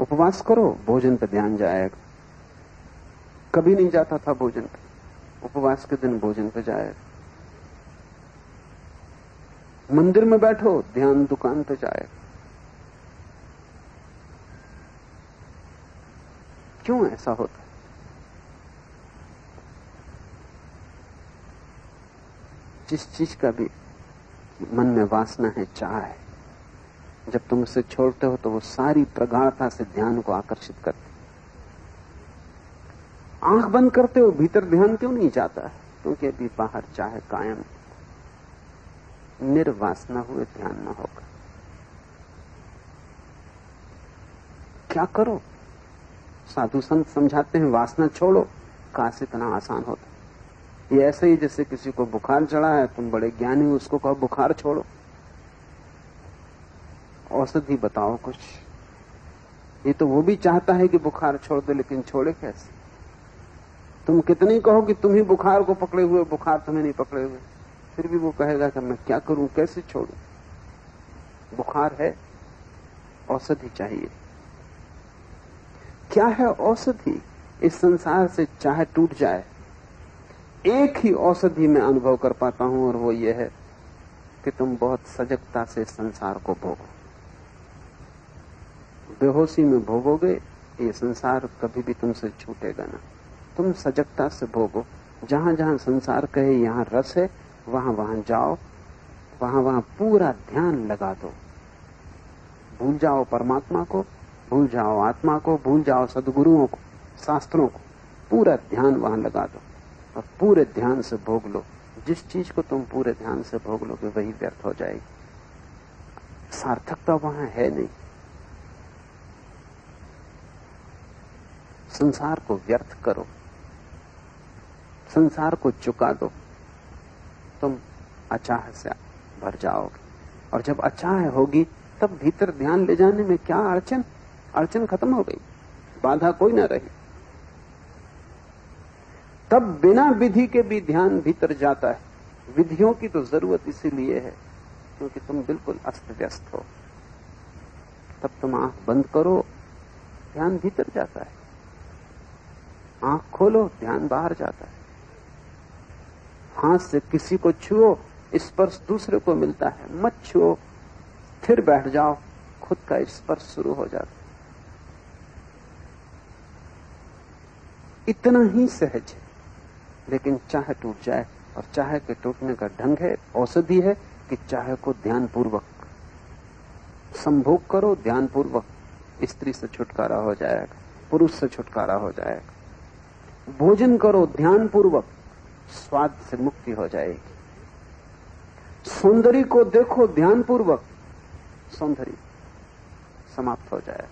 उपवास करो, भोजन पर ध्यान जाएगा। कभी नहीं जाता था भोजन पे, उपवास के दिन भोजन पे जाएगा। मंदिर में बैठो, ध्यान दुकान पे जाएगा। क्यों ऐसा होता है? जिस चीज का भी मन में वासना है, चाह है, जब तुम उसे छोड़ते हो तो वो सारी प्रगाढ़ता से ध्यान को आकर्षित करती। आंख बंद करते हो, भीतर ध्यान क्यों नहीं जाता है? क्योंकि अभी बाहर चाहे कायम। निर्वासना हुए ध्यान न होगा। क्या करो? साधु संत समझाते हैं वासना छोड़ो। काश इतना आसान होता। ये ऐसे ही जैसे किसी को बुखार चढ़ा है, तुम बड़े ज्ञानी, उसको कहो बुखार छोड़ो, औषधि बताओ कुछ। ये तो वो भी चाहता है कि बुखार छोड़ दे, लेकिन छोड़े कैसे? तुम कितनी कहो कि तुम ही बुखार को पकड़े हुए, बुखार तुम्हें नहीं पकड़े हुए, फिर भी वो कहेगा कि मैं क्या करूं, कैसे छोड़ूं? बुखार है, औषधि चाहिए। क्या है औषधि? इस संसार से चाहे टूट जाए, एक ही औषधि मैं अनुभव कर पाता हूं, और वो ये है कि तुम बहुत सजगता से संसार को भोगो। बेहोशी में भोगोगे, ये संसार कभी भी तुमसे छूटेगा ना। तुम सजगता से भोगो। जहां जहां संसार कहे यहां रस है, वहां वहां जाओ, वहां वहां पूरा ध्यान लगा दो। भूल जाओ परमात्मा को, भूल जाओ आत्मा को, भूल जाओ सदगुरुओं को, शास्त्रों को, पूरा ध्यान वहां लगा दो। और पूरे ध्यान से भोग लो। जिस चीज को तुम पूरे ध्यान से भोग लोगे वही व्यर्थ हो जाएगी, सार्थकता वहां है नहीं। संसार को व्यर्थ करो, संसार को चुका दो, तुम अचाह से भर जाओगे। और जब अचाह होगी तब भीतर ध्यान ले जाने में क्या अड़चन? अड़चन खत्म हो गई, बाधा कोई ना रही। तब बिना विधि के भी ध्यान भीतर जाता है। विधियों की तो जरूरत इसीलिए है क्योंकि तुम बिल्कुल अस्त व्यस्त हो। तब तुम आंख बंद करो, ध्यान भीतर जाता है। आंख खोलो, ध्यान बाहर जाता है। हाथ से किसी को छुओ, स्पर्श दूसरे को मिलता है। मत छुओ, फिर बैठ जाओ, खुद का स्पर्श शुरू हो जाता है। इतना ही सहज है, लेकिन चाहे टूट जाए। और चाहे के टूटने का ढंग है, औषधि है कि चाहे को ध्यानपूर्वक संभोग करो। ध्यानपूर्वक स्त्री से छुटकारा हो जाएगा, पुरुष से छुटकारा हो जाएगा। भोजन करो ध्यानपूर्वक, स्वाद से मुक्ति हो जाएगी। सौंदर्य को देखो ध्यानपूर्वक, सौंदर्य समाप्त हो जाएगा।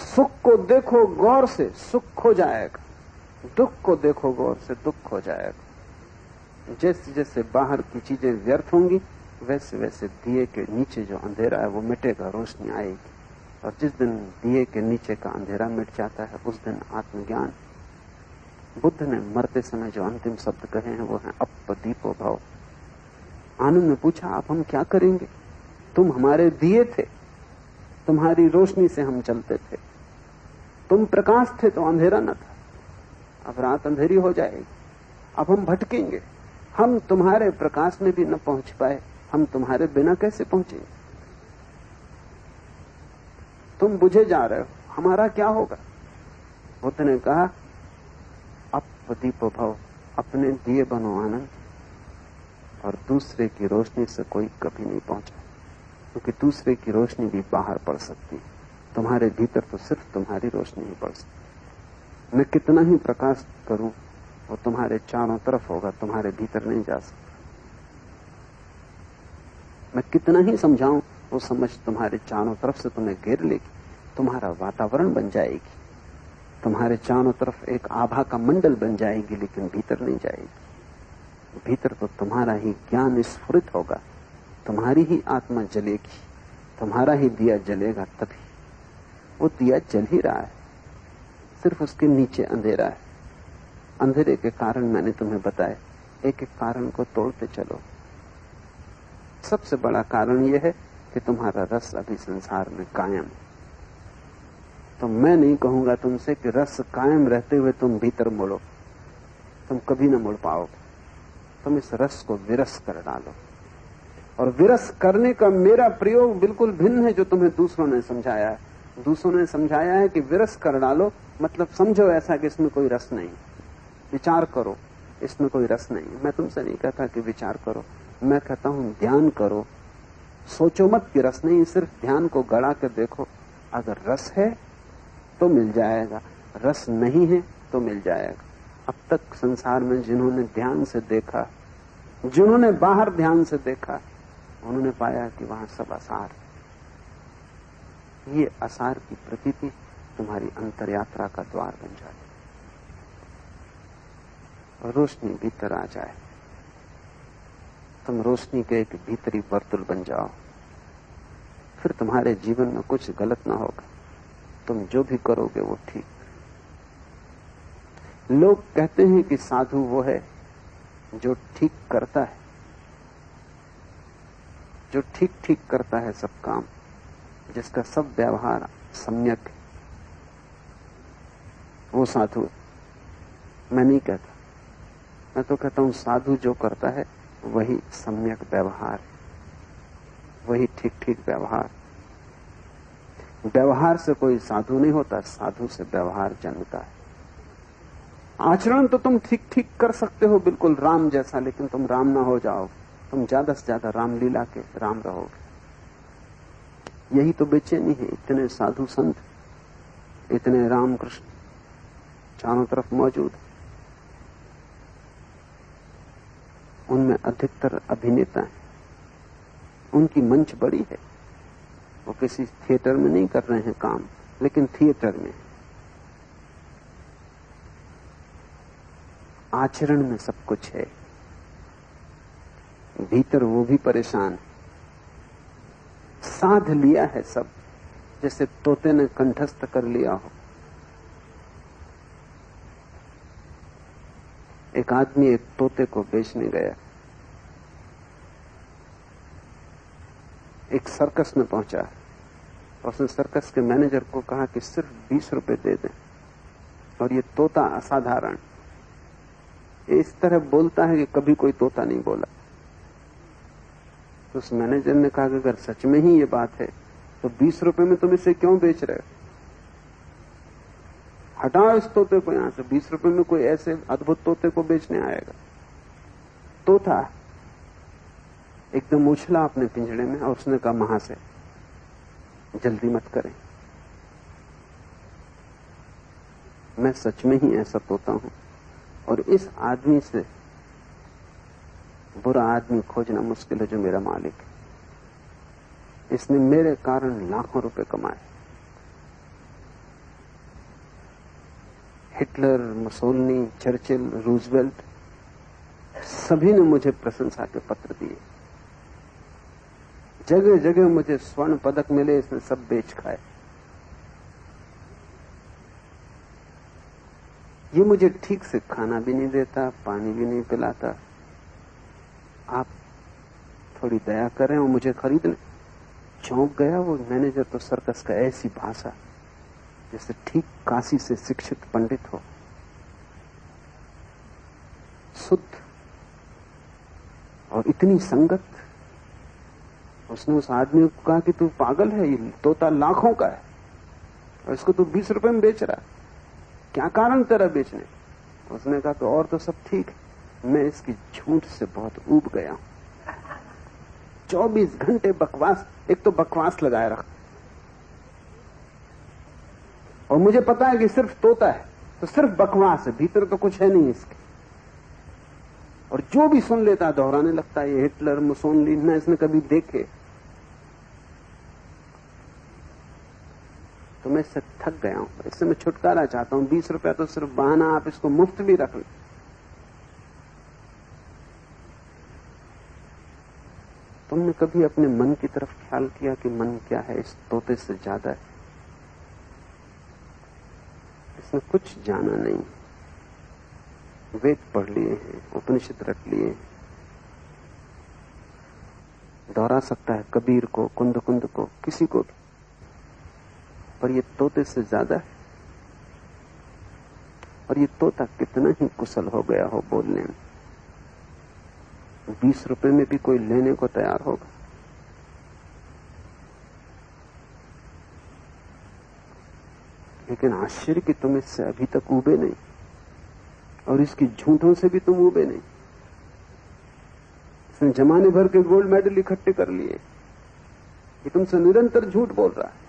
सुख को देखो गौर से, सुख खो जाएगा। दुख को देखो गौर से, दुख हो जाएगा। जैसे जैसे बाहर की चीजें व्यर्थ होंगी वैसे वैसे दिए के नीचे जो अंधेरा है वो मिटेगा, रोशनी आएगी। और जिस दिन दिए के नीचे का अंधेरा मिट जाता है उस दिन आत्मज्ञान। बुद्ध ने मरते समय जो अंतिम शब्द कहे हैं वो है अपदीपो भव। आनंद ने पूछा, आप हम क्या करेंगे? तुम हमारे दिए थे, तुम्हारी रोशनी से हम चलते थे। तुम प्रकाश थे तो अंधेरा न था, अब रात अंधेरी हो जाएगी। अब हम भटकेंगे, हम तुम्हारे प्रकाश में भी न पहुंच पाए, हम तुम्हारे बिना कैसे पहुंचेंगे? तुम बुझे जा रहे हो, हमारा क्या होगा? बुद्ध ने कहा, अपदीपो भव, अपने दिए बनो आनंद। और दूसरे की रोशनी से कोई कभी नहीं पहुंचा, क्योंकि दूसरे की रोशनी भी बाहर पड़ सकती है, तुम्हारे भीतर तो सिर्फ तुम्हारी रोशनी ही पड़ सकती। मैं कितना ही प्रकाश करूं वो तुम्हारे चारों तरफ होगा, तुम्हारे भीतर नहीं जा सकता। मैं कितना ही समझाऊं वो समझ तुम्हारे चारों तरफ से तुम्हें घेर लेगी, तुम्हारा वातावरण बन जाएगी, तुम्हारे चारों तरफ एक आभा का मंडल बन जाएगी, लेकिन भीतर नहीं जाएगी। भीतर तो तुम्हारा ही ज्ञान स्फुरित होगा, तुम्हारी ही आत्मा जलेगी, तुम्हारा ही दिया जलेगा। तभी वो दिया जल ही रहा है, सिर्फ उसके नीचे अंधेरा है। अंधेरे के कारण मैंने तुम्हें बताया, एक एक कारण को तोड़ते चलो। सबसे बड़ा कारण यह है कि तुम्हारा रस अभी संसार में कायम। तो मैं नहीं कहूंगा तुमसे कि रस कायम रहते हुए तुम भीतर मुड़ो, तुम कभी न मुड़ पाओगे। तुम इस रस को विरस कर डालो। और विरस करने का मेरा प्रयोग बिल्कुल भिन्न है जो तुम्हें दूसरों ने समझाया है। दूसरों ने समझाया है कि विरस कर डालो, मतलब समझो ऐसा कि इसमें कोई रस नहीं, विचार करो इसमें कोई रस नहीं। मैं तुमसे नहीं कहता कि विचार करो, मैं कहता हूं ध्यान करो। सोचो मत कि रस नहीं, सिर्फ ध्यान को गड़ा कर देखो। अगर रस है तो मिल जाएगा, रस नहीं है तो मिल जाएगा। अब तक संसार में जिन्होंने ध्यान से देखा, जिन्होंने बाहर ध्यान से देखा, उन्होंने पाया कि वहां सब आसार। ये आसार की प्रतीति तुम्हारी अंतर यात्रा का द्वार बन जाए और रोशनी भीतर आ जाए। तुम रोशनी के एक भीतरी वर्तुल बन जाओ, फिर तुम्हारे जीवन में कुछ गलत ना होगा। तुम जो भी करोगे वो ठीक। लोग कहते हैं कि साधु वो है जो ठीक करता है, जो ठीक ठीक करता है सब काम, जिसका सब व्यवहार सम्यक है, वो साधु है। मैं नहीं कहता, मैं तो कहता हूं साधु जो करता है वही सम्यक व्यवहार है, वही ठीक ठीक व्यवहार। व्यवहार से कोई साधु नहीं होता, साधु से व्यवहार जन्मता है। आचरण तो तुम ठीक ठीक कर सकते हो बिल्कुल राम जैसा, लेकिन तुम राम ना हो जाओ। तुम ज्यादा से ज्यादा रामलीला के राम रहोगे। यही तो बेचैनी है। इतने साधु संत, इतने रामकृष्ण चारों तरफ मौजूद, उनमें अधिकतर अभिनेता हैं, उनकी मंच बड़ी है, वो किसी थिएटर में नहीं कर रहे हैं काम, लेकिन थिएटर में आचरण में सब कुछ है, भीतर वो भी परेशान है, साध लिया है सब, जैसे तोते ने कंठस्थ कर लिया हो। एक आदमी एक तोते को बेचने गया, एक सर्कस में पहुंचा और उसने सर्कस के मैनेजर को कहा कि सिर्फ 20 रुपए दे दें, और ये तोता असाधारण, इस तरह बोलता है कि कभी कोई तोता नहीं बोला। तो उस मैनेजर ने कहा कि अगर सच में ही ये बात है तो 20 रुपए में तुम इसे क्यों बेच रहे हो? हटाओ इस तोते को यहां से, 20 रुपए में कोई ऐसे अद्भुत तोते को बेचने आएगा? तोता एकदम उछला अपने पिंजड़े में और उसने कहा, वहां से जल्दी मत करें, मैं सच में ही ऐसा तोता हूं, और इस आदमी से बुरा आदमी खोजना मुश्किल है जो मेरा मालिक है। इसने मेरे कारण लाखों रुपए कमाए। हिटलर, मुसोलिनी, चर्चिल, रूजवेल्ट, सभी ने मुझे प्रशंसा के पत्र दिए, जगह जगह मुझे स्वर्ण पदक मिले, इसने सब बेच खाए। ये मुझे ठीक से खाना भी नहीं देता, पानी भी नहीं पिलाता। आप थोड़ी दया करें और मुझे खरीद लें। चौंक गया वो मैनेजर तो सर्कस का, ऐसी भाषा जैसे ठीक काशी से शिक्षित पंडित हो, शुद्ध और इतनी संगत। उसने उस आदमी को कहा कि तू पागल है, ये तोता लाखों का है और इसको तू 20 रुपए में बेच रहा है, क्या कारण तेरा बेचने? उसने कहा तो और तो सब ठीक है, मैं इसकी झूठ से बहुत ऊब गया हूं। 24 घंटे बकवास, एक तो बकवास लगाए रख, और मुझे पता है कि सिर्फ तोता है तो सिर्फ बकवास है, भीतर तो कुछ है नहीं इसके। और जो भी सुन लेता दोहराने लगता है, ये हिटलर, मुसोलिनी ना इसने कभी देखे। तो मैं इससे थक गया हूं, इससे मैं छुटकारा चाहता हूं। 20 रुपया तो सिर्फ बहाना, आप इसको मुफ्त भी रख लें। तुमने कभी अपने मन की तरफ ख्याल किया कि मन क्या है? इस तोते से ज्यादा है। इसने कुछ जाना नहीं, वेद पढ़ लिए हैं, उपनिषद रट लिए, दोहरा सकता है कबीर को, कुंद कुंद को, किसी को भी, पर ये तोते से ज्यादा है। और ये तोता कितना ही कुशल हो गया हो बोलने में, 20 रुपए में भी कोई लेने को तैयार होगा। लेकिन आश्चर्य कि तुम इससे अभी तक उबे नहीं, और इसकी झूठों से भी तुम उबे नहीं। इसने जमाने भर के गोल्ड मेडल इकट्ठे कर लिए, ये तुमसे निरंतर झूठ बोल रहा है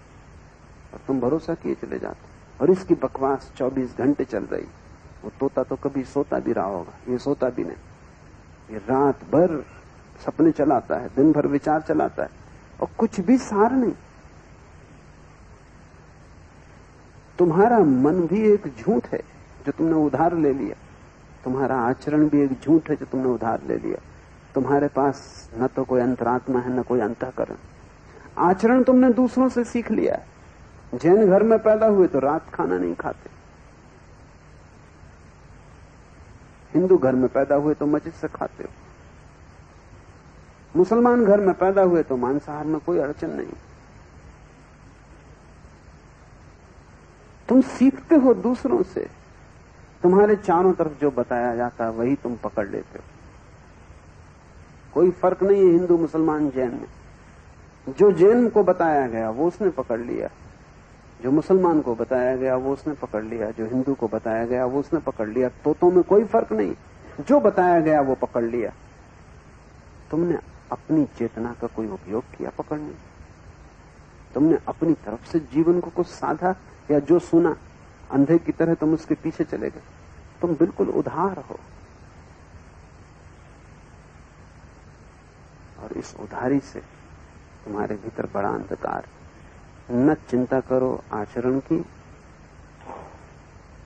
और तुम भरोसा किए चले जाते। और इसकी बकवास 24 घंटे चल रही। वो तोता तो कभी सोता भी रहा होगा, ये सोता भी नहीं, ये रात भर सपने चलाता है, दिन भर विचार चलाता है, और कुछ भी सार नहीं। तुम्हारा मन भी एक झूठ है जो तुमने उधार ले लिया, तुम्हारा आचरण भी एक झूठ है जो तुमने उधार ले लिया। तुम्हारे पास न तो कोई अंतरात्मा है, न कोई अंतःकरण। आचरण तुमने दूसरों से सीख लिया है। जैन घर में पैदा हुए तो रात खाना नहीं खाते, हिंदू घर में पैदा हुए तो मजे से खाते हो, मुसलमान घर में पैदा हुए तो मांसाहार में कोई अड़चन नहीं। तुम सीखते हो दूसरों से, तुम्हारे चारों तरफ जो बताया जाता है वही तुम पकड़ लेते हो। कोई फर्क नहीं है हिंदू, मुसलमान, जैन में। जो जैन को बताया गया वो उसने पकड़ लिया, जो मुसलमान को बताया गया वो उसने पकड़ लिया, जो हिंदू को बताया गया वो उसने पकड़ लिया। तोतों में कोई फर्क नहीं, जो बताया गया वो पकड़ लिया। तुमने अपनी चेतना का कोई उपयोग किया पकड़ने? तुमने अपनी तरफ से जीवन को कुछ साधा, या जो सुना अंधे की तरह तुम उसके पीछे चले गए? तुम बिल्कुल उधार हो। और इस उधारी से तुम्हारे भीतर बड़ा अंधकार है। न चिंता करो आचरण की,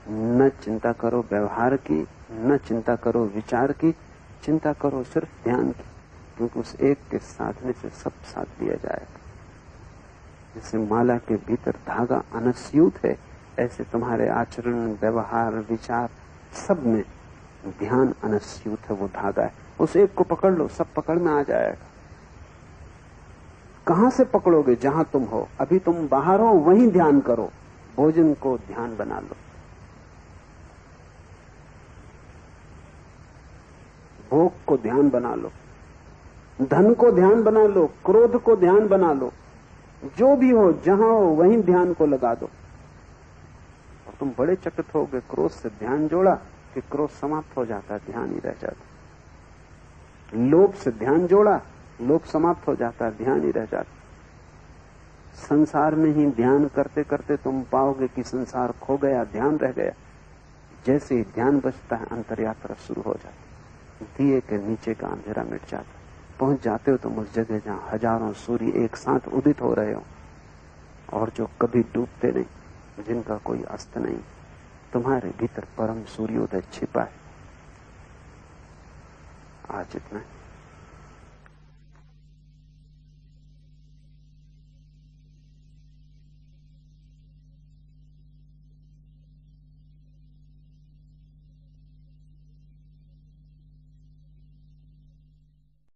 न चिंता करो व्यवहार की, न चिंता करो विचार की, चिंता करो सिर्फ ध्यान की, क्योंकि उस एक के साधने से सब साथ दिया जाएगा। जैसे माला के भीतर धागा अनस्यूत है, ऐसे तुम्हारे आचरण, व्यवहार, विचार सब में ध्यान अनस्यूत है, वो धागा है। उस एक को पकड़ लो, सब पकड़ में आ जाएगा। कहां से पकड़ोगे? जहां तुम हो। अभी तुम बाहर हो, वहीं ध्यान करो। भोजन को ध्यान बना लो, भोग को ध्यान बना लो, धन को ध्यान बना लो, क्रोध को ध्यान बना लो। जो भी हो, जहां हो, वहीं ध्यान को लगा दो। और तुम बड़े चकित होगे, क्रोध से ध्यान जोड़ा कि क्रोध समाप्त हो जाता, ध्यान ही रह जाता। लोभ से ध्यान जोड़ा, लोभ समाप्त हो जाता, ध्यान ही रह जाता। संसार में ही ध्यान करते करते तुम पाओगे कि संसार खो गया, ध्यान रह गया। जैसे ही ध्यान बचता है, अंतर यात्रा शुरू हो जाती। दिए के नीचे का अंधेरा मिट जाता। पहुंच जाते हो तुम उस जगह जहां हजारों सूर्य एक साथ उदित हो रहे हो और जो कभी डूबते नहीं, जिनका कोई अस्त नहीं। तुम्हारे भीतर परम सूर्योदय छिपा है। आज इतना है।